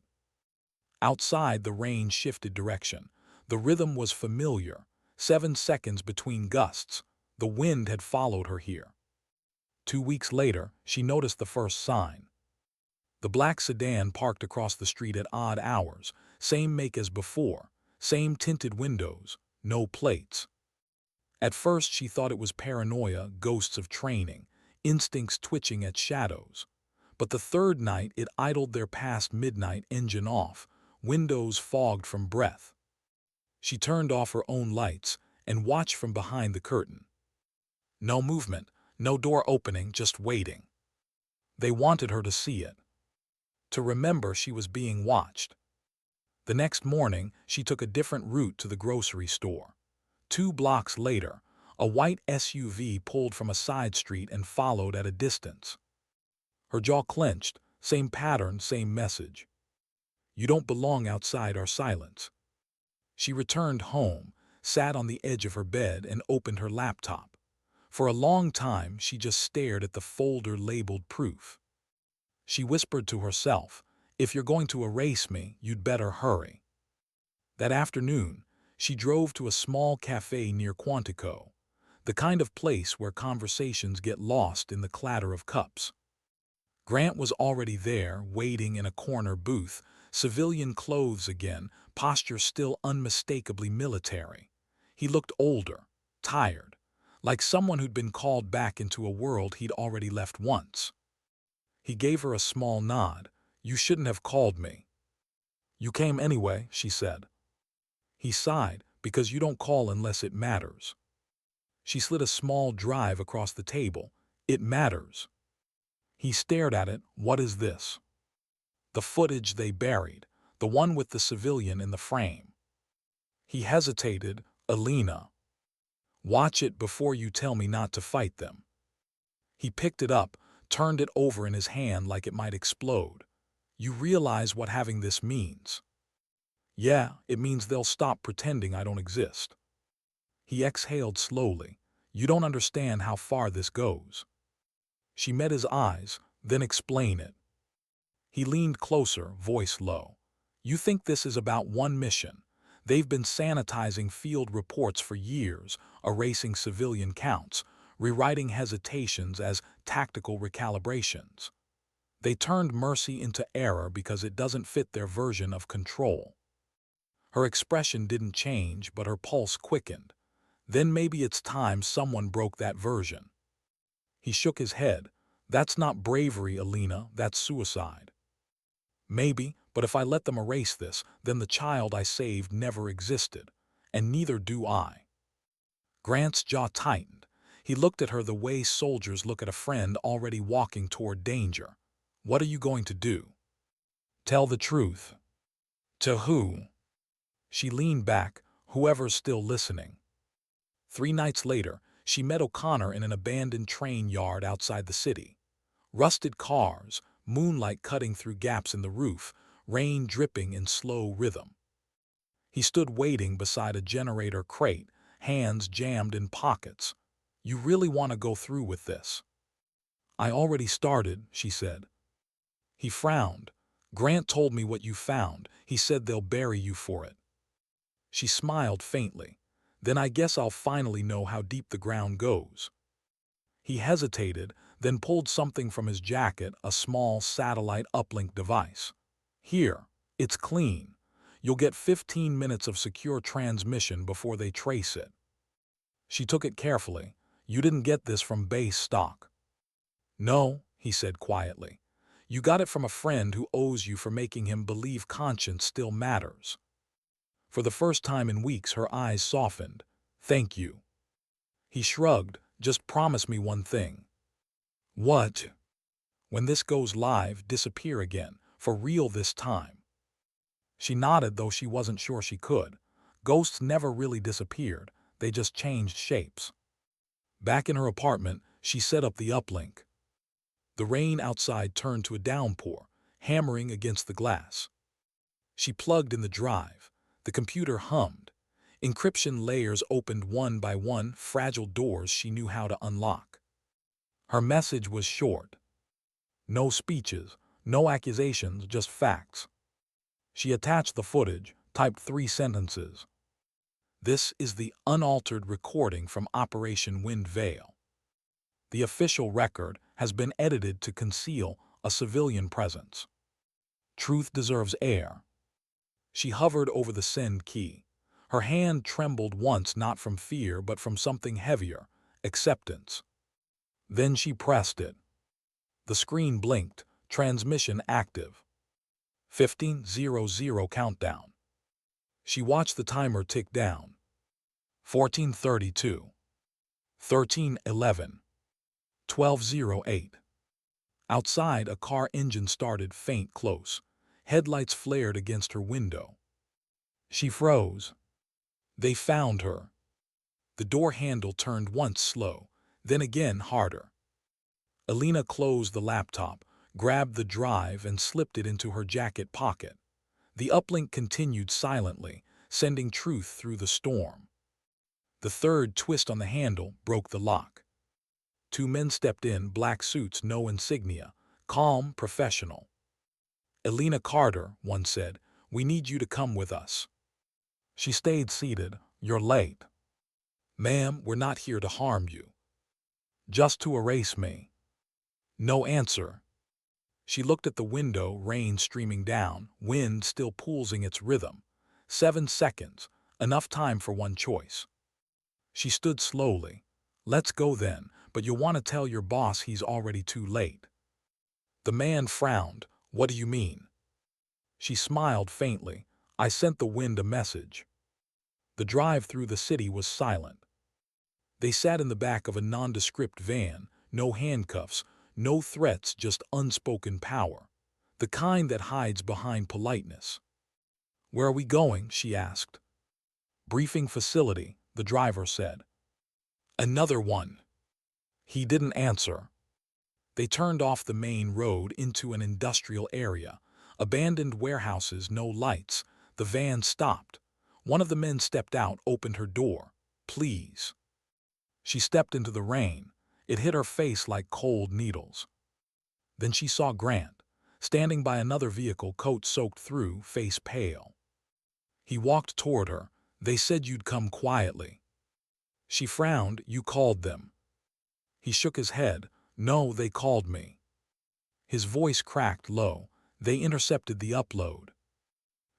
Outside, the rain shifted direction. The rhythm was familiar, 7 seconds between gusts. The wind had followed her here. 2 weeks later, she noticed the first sign. The black sedan parked across the street at odd hours, same make as before, same tinted windows, no plates. At first she thought it was paranoia, ghosts of training, instincts twitching at shadows. But the third night it idled there past midnight, engine off, windows fogged from breath. She turned off her own lights and watched from behind the curtain. No movement, no door opening, just waiting. They wanted her to see it, to remember she was being watched. The next morning, she took a different route to the grocery store. 2 blocks later, a white SUV pulled from a side street and followed at a distance. Her jaw clenched, same pattern, same message. You don't belong outside our silence. She returned home, sat on the edge of her bed and opened her laptop. For a long time, she just stared at the folder labeled proof. She whispered to herself, if you're going to erase me, you'd better hurry. That afternoon, she drove to a small cafe near Quantico, the kind of place where conversations get lost in the clatter of cups. Grant was already there, waiting in a corner booth, civilian clothes again, posture still unmistakably military. He looked older, tired, like someone who'd been called back into a world he'd already left once. He gave her a small nod. You shouldn't have called me. You came anyway, she said. He sighed, because you don't call unless it matters. She slid a small drive across the table. It matters. He stared at it. What is this? The footage they buried, the one with the civilian in the frame. He hesitated. Alina. Watch it before you tell me not to fight them. He picked it up, turned it over in his hand like it might explode. You realize what having this means? Yeah, it means they'll stop pretending I don't exist. He exhaled slowly. You don't understand how far this goes. She met his eyes, then explain it. He leaned closer, voice low. You think this is about one mission. They've been sanitizing field reports for years, erasing civilian counts, rewriting hesitations as tactical recalibrations. They turned mercy into error because it doesn't fit their version of control. Her expression didn't change, but her pulse quickened. Then maybe it's time someone broke that version. He shook his head. That's not bravery, Alina, that's suicide. Maybe, but if I let them erase this, then the child I saved never existed, and neither do I. Grant's jaw tightened. He looked at her the way soldiers look at a friend already walking toward danger. What are you going to do? Tell the truth. To who? She leaned back, whoever's still listening. 3 nights later, she met O'Connor in an abandoned train yard outside the city. Rusted cars, moonlight cutting through gaps in the roof, rain dripping in slow rhythm. He stood waiting beside a generator crate, hands jammed in pockets. You really want to go through with this? I already started, she said. He frowned. Grant told me what you found. He said they'll bury you for it. She smiled faintly. Then I guess I'll finally know how deep the ground goes. He hesitated, then pulled something from his jacket, a small satellite uplink device. Here, it's clean. You'll get 15 minutes of secure transmission before they trace it. She took it carefully. You didn't get this from base stock. No, he said quietly. You got it from a friend who owes you for making him believe conscience still matters. For the first time in weeks, her eyes softened. Thank you. He shrugged. Just promise me one thing. What? When this goes live, disappear again. For real this time. She nodded, though she wasn't sure she could. Ghosts never really disappeared. They just changed shapes. Back in her apartment, she set up the uplink. The rain outside turned to a downpour, hammering against the glass. She plugged in the drive. The computer hummed. Encryption layers opened one by one, fragile doors she knew how to unlock. Her message was short. No speeches, no accusations, just facts. She attached the footage, typed 3 sentences. This is the unaltered recording from Operation Wind Veil. The official record has been edited to conceal a civilian presence. Truth deserves air. She hovered over the send key. Her hand trembled once, not from fear but from something heavier, acceptance. Then she pressed it. The screen blinked, transmission active. 15:00 countdown. She watched the timer tick down. 14:32. 13:11. 12:08. Outside, a car engine started, faint, close. Headlights flared against her window. She froze. They found her. The door handle turned once slow, then again harder. Alina closed the laptop, grabbed the drive, and slipped it into her jacket pocket. The uplink continued silently, sending truth through the storm. The third twist on the handle broke the lock. 2 men stepped in, black suits, no insignia, calm, professional. "Alina Carter," one said, "we need you to come with us." She stayed seated. "You're late." "Ma'am, we're not here to harm you. Just to erase me." No answer. She looked at the window, rain streaming down, wind still pulsing its rhythm. 7 seconds, enough time for one choice. She stood slowly. "Let's go then, but you'll want to tell your boss he's already too late." The man frowned. "What do you mean?" She smiled faintly. "I sent the wind a message." The drive through the city was silent. They sat in the back of a nondescript van, no handcuffs, no threats, just unspoken power, the kind that hides behind politeness. "Where are we going?" she asked. "Briefing facility," the driver said. "Another one." He didn't answer. They turned off the main road into an industrial area, abandoned warehouses, no lights. The van stopped. One of the men stepped out, opened her door. "Please." She stepped into the rain. It hit her face like cold needles. Then she saw Grant, standing by another vehicle, coat soaked through, face pale. He walked toward her. "They said you'd come quietly." She frowned. "You called them." He shook his head. "No, they called me." His voice cracked low. "They intercepted the upload."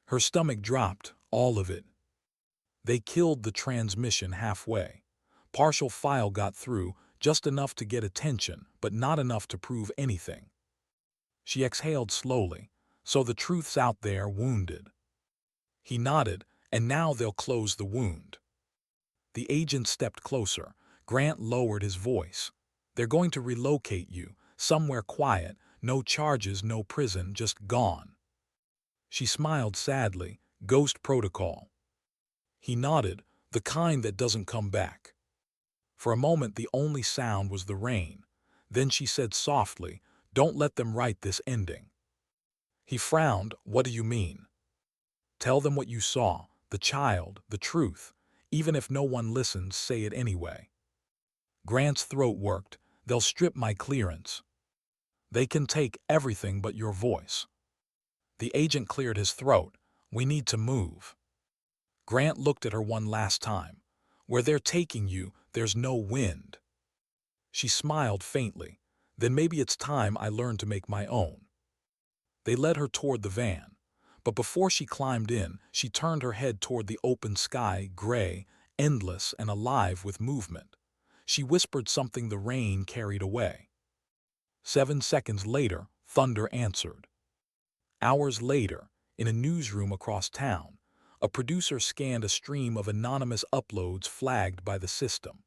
Her stomach dropped, all of it. "They killed the transmission halfway. Partial file got through, just enough to get attention, but not enough to prove anything." She exhaled slowly. "So the truth's out there, wounded." He nodded. "And now they'll close the wound." The agent stepped closer. Grant lowered his voice. "They're going to relocate you, somewhere quiet, no charges, no prison, just gone." She smiled sadly. "Ghost protocol." He nodded. "The kind that doesn't come back." For a moment the only sound was the rain. Then she said softly, "Don't let them write this ending." He frowned. "What do you mean?" "Tell them what you saw, the child, the truth. Even if no one listens, say it anyway." Grant's throat worked. "They'll strip my clearance. They can take everything but your voice." The agent cleared his throat. "We need to move." Grant looked at her one last time. "Where they're taking you, there's no wind." She smiled faintly. "Then maybe it's time I learned to make my own." They led her toward the van. But before she climbed in, she turned her head toward the open sky, gray, endless, and alive with movement. She whispered something the rain carried away. 7 seconds later, thunder answered. Hours later, in a newsroom across town, a producer scanned a stream of anonymous uploads flagged by the system.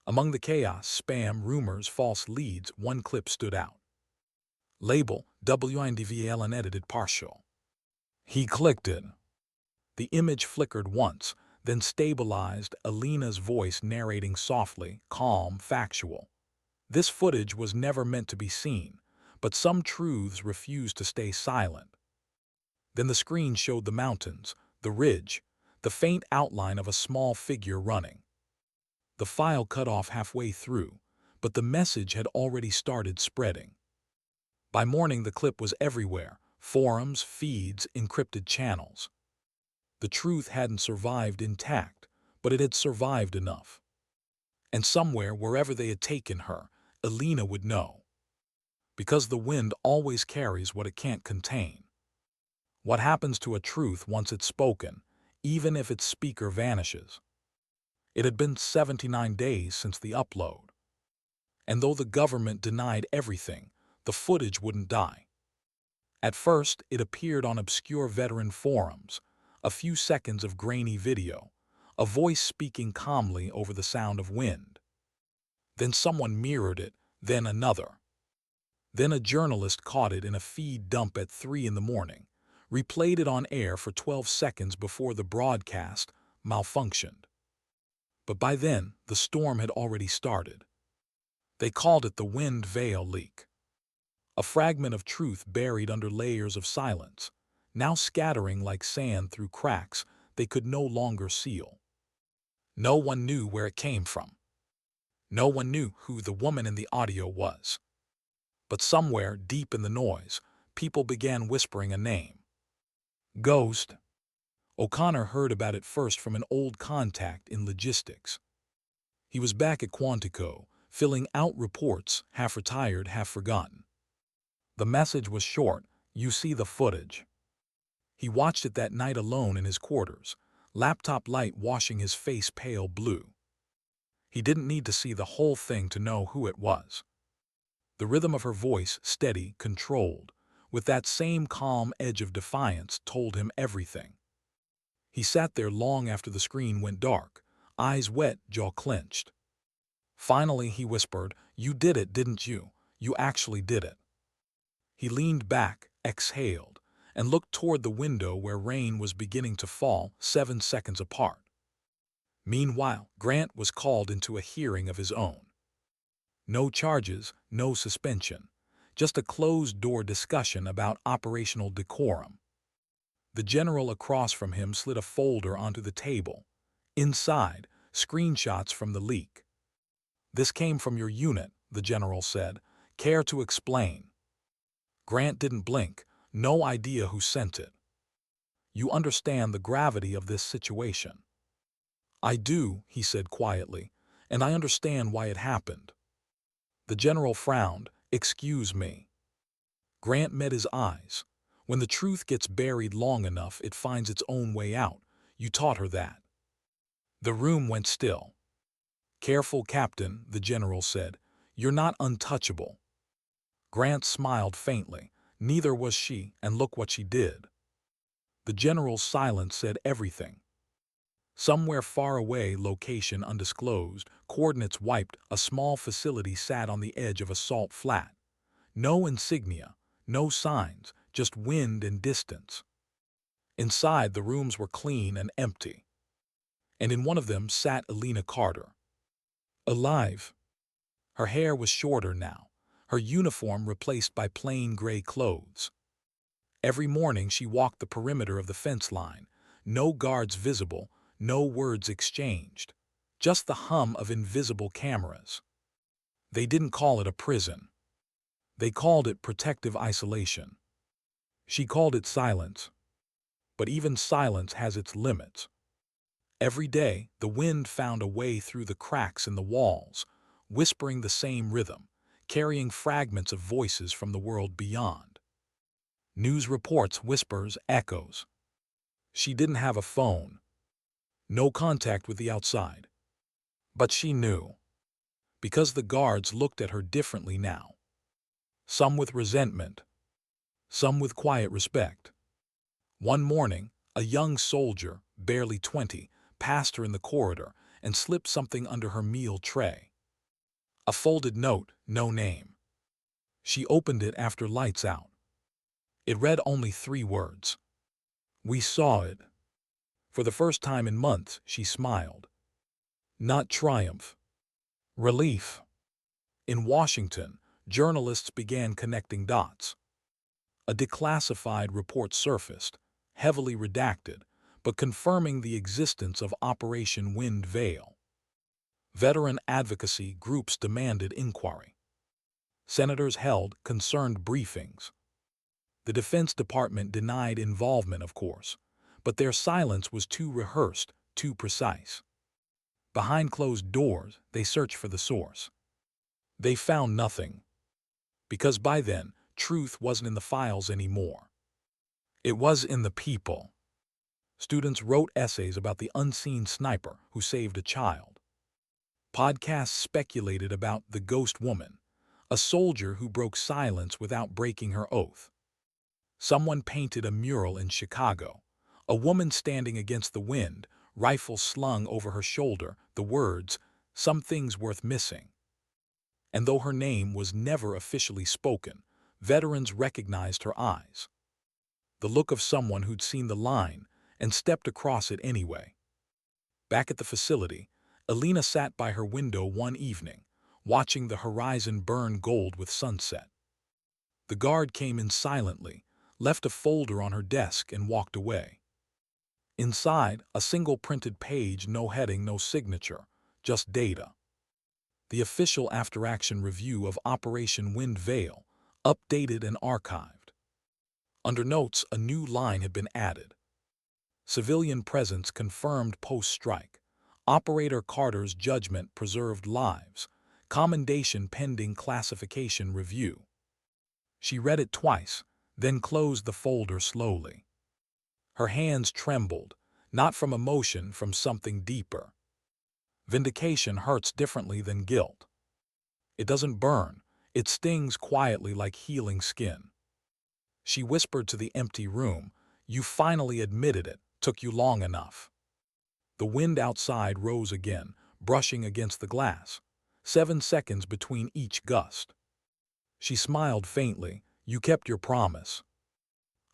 Among the chaos, spam, rumors, false leads, one clip stood out. Label, WINDVL unedited partial. He clicked it. The image flickered once, then stabilized, Alina's voice narrating softly, calm, factual. This footage was never meant to be seen, but some truths refused to stay silent. Then the screen showed the mountains, the ridge, the faint outline of a small figure running. The file cut off halfway through, but the message had already started spreading. By morning, the clip was everywhere: forums, feeds, encrypted channels. The truth hadn't survived intact, but it had survived enough. And somewhere, wherever they had taken her, Alina would know. Because the wind always carries what it can't contain. What happens to a truth once it's spoken, even if its speaker vanishes? It had been 79 days since the upload. And though the government denied everything, the footage wouldn't die. At first, it appeared on obscure veteran forums, a few seconds of grainy video, a voice speaking calmly over the sound of wind. Then someone mirrored it, then another. Then a journalist caught it in a feed dump at 3 in the morning, replayed it on air for 12 seconds before the broadcast malfunctioned. But by then, the storm had already started. They called it the wind veil leak. A fragment of truth buried under layers of silence, now scattering like sand through cracks they could no longer seal. No one knew where it came from. No one knew who the woman in the audio was. But somewhere deep in the noise, people began whispering a name. Ghost. O'Connor heard about it first from an old contact in logistics. He was back at Quantico, filling out reports, half retired, half forgotten. The message was short: you see the footage. He watched it that night alone in his quarters, laptop light washing his face pale blue. He didn't need to see the whole thing to know who it was. The rhythm of her voice, steady, controlled, with that same calm edge of defiance, told him everything. He sat there long after the screen went dark, eyes wet, jaw clenched. Finally, he whispered, "You did it, didn't you? You actually did it." He leaned back, exhaled, and looked toward the window where rain was beginning to fall, 7 seconds apart. Meanwhile, Grant was called into a hearing of his own. No charges, no suspension, just a closed-door discussion about operational decorum. The general across from him slid a folder onto the table. Inside, screenshots from the leak. "This came from your unit," the general said. "Care to explain?" Grant didn't blink. No idea who sent it. "You understand the gravity of this situation?" "I do," he said quietly, "and I understand why it happened." The general frowned. "Excuse me." Grant met his eyes. When the truth gets buried long enough, it finds its own way out. You taught her that. The room went still. "Careful, Captain," the general said. "You're not untouchable." Grant smiled faintly. Neither was she, and look what she did. The general's silence said everything. Somewhere far away, location undisclosed, coordinates wiped, a small facility sat on the edge of a salt flat. No insignia, no signs, just wind and distance. Inside, the rooms were clean and empty. And in one of them sat Alina Carter. Alive. Her hair was shorter now, her uniform replaced by plain gray clothes. Every morning she walked the perimeter of the fence line, no guards visible, no words exchanged, just the hum of invisible cameras. They didn't call it a prison. They called it protective isolation. She called it silence. But even silence has its limits. Every day, the wind found a way through the cracks in the walls, whispering the same rhythm, carrying fragments of voices from the world beyond. News reports, whispers, echoes. She didn't have a phone. No contact with the outside. But she knew. Because the guards looked at her differently now. some with resentment, some with quiet respect. One morning, a young soldier, barely 20, passed her in the corridor and slipped something under her meal tray. A folded note, no name. She opened it after lights out. It read only 3 words. "We saw it." For the first time in months, she smiled. Not triumph. Relief. In Washington, journalists began connecting dots. A declassified report surfaced, heavily redacted, but confirming the existence of Operation Wind Veil. Veteran advocacy groups demanded inquiry. Senators held concerned briefings. The Defense Department denied involvement, of course, but their silence was too rehearsed, too precise. Behind closed doors, they searched for the source. They found nothing. Because by then, truth wasn't in the files anymore. It was in the people. Students wrote essays about the unseen sniper who saved a child. Podcasts speculated about the ghost woman, a soldier who broke silence without breaking her oath. Someone painted a mural in Chicago, a woman standing against the wind, rifle slung over her shoulder, the words, "Some things worth missing." And though her name was never officially spoken, veterans recognized her eyes. The look of someone who'd seen the line and stepped across it anyway. Back at the facility, Alina sat by her window one evening, watching the horizon burn gold with sunset. The guard came in silently, left a folder on her desk and walked away. Inside, a single printed page, no heading, no signature, just data. The official after-action review of Operation Wind Veil, updated and archived. Under notes, a new line had been added. Civilian presence confirmed post-strike. Operator Carter's judgment preserved lives. Commendation pending classification review. She read it twice, then closed the folder slowly. Her hands trembled, not from emotion, from something deeper. Vindication hurts differently than guilt. It doesn't burn, it stings quietly like healing skin. She whispered to the empty room, "You finally admitted it, took you long enough." The wind outside rose again, brushing against the glass, 7 seconds between each gust. She smiled faintly, "You kept your promise."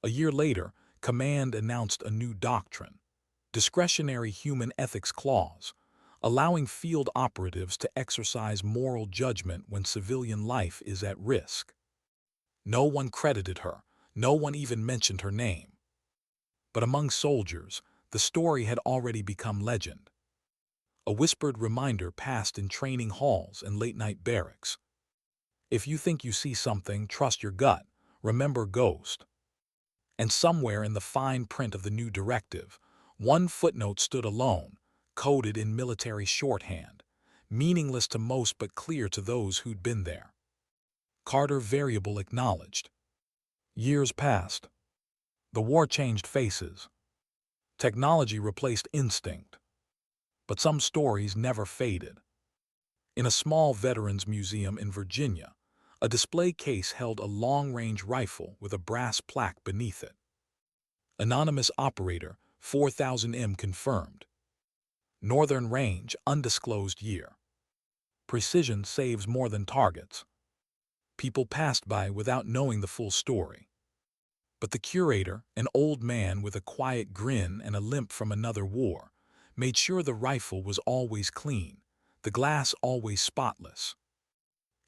A year later, Command announced a new doctrine, discretionary human ethics clause, allowing field operatives to exercise moral judgment when civilian life is at risk. No one credited her, no one even mentioned her name. But among soldiers, the story had already become legend. A whispered reminder passed in training halls and late-night barracks. If you think you see something, trust your gut, remember Ghost. And somewhere in the fine print of the new directive, one footnote stood alone, coded in military shorthand, meaningless to most but clear to those who'd been there. Carter variable acknowledged. Years passed. The war changed faces. Technology replaced instinct. But some stories never faded. In a small veterans museum in Virginia, a display case held a long-range rifle with a brass plaque beneath it. Anonymous operator, 4000M confirmed. Northern range, undisclosed year. Precision saves more than targets. People passed by without knowing the full story. But the curator, an old man with a quiet grin and a limp from another war, made sure the rifle was always clean, the glass always spotless.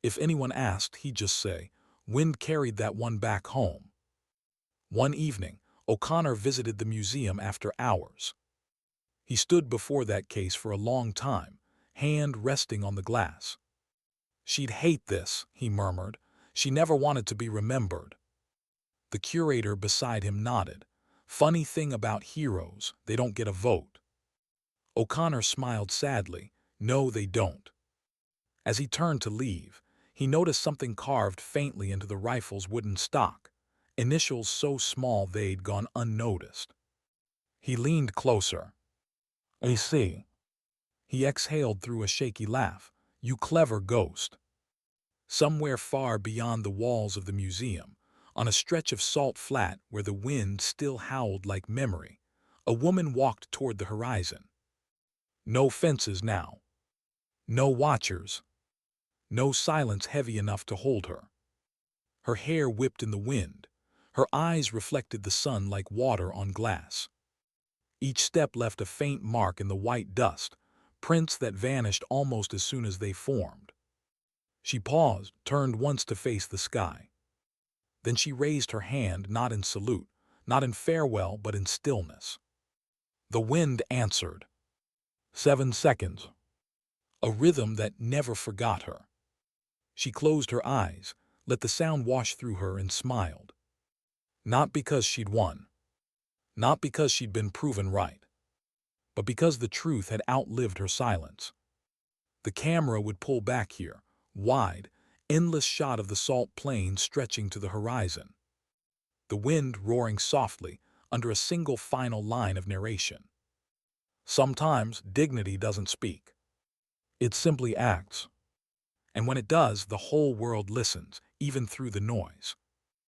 If anyone asked, he'd just say, "Wind carried that one back home." One evening, O'Connor visited the museum after hours. He stood before that case for a long time, hand resting on the glass. "She'd hate this," he murmured. "She never wanted to be remembered." The curator beside him nodded. "Funny thing about heroes, they don't get a vote." O'Connor smiled sadly. "No, they don't." As he turned to leave, he noticed something carved faintly into the rifle's wooden stock, initials so small they'd gone unnoticed. He leaned closer. "I see." He exhaled through a shaky laugh. "You clever ghost." Somewhere far beyond the walls of the museum, on a stretch of salt flat where the wind still howled like memory, a woman walked toward the horizon. No fences now. No watchers. No silence heavy enough to hold her. Her hair whipped in the wind. Her eyes reflected the sun like water on glass. Each step left a faint mark in the white dust, prints that vanished almost as soon as they formed. She paused, turned once to face the sky. Then she raised her hand, not in salute, not in farewell, but in stillness. The wind answered. 7 seconds. A rhythm that never forgot her. She closed her eyes, let the sound wash through her, and smiled. Not because she'd won. Not because she'd been proven right. But because the truth had outlived her silence. The camera would pull back here, wide, endless shot of the salt plain stretching to the horizon. The wind roaring softly under a single final line of narration. Sometimes dignity doesn't speak. It simply acts. And when it does, the whole world listens, even through the noise.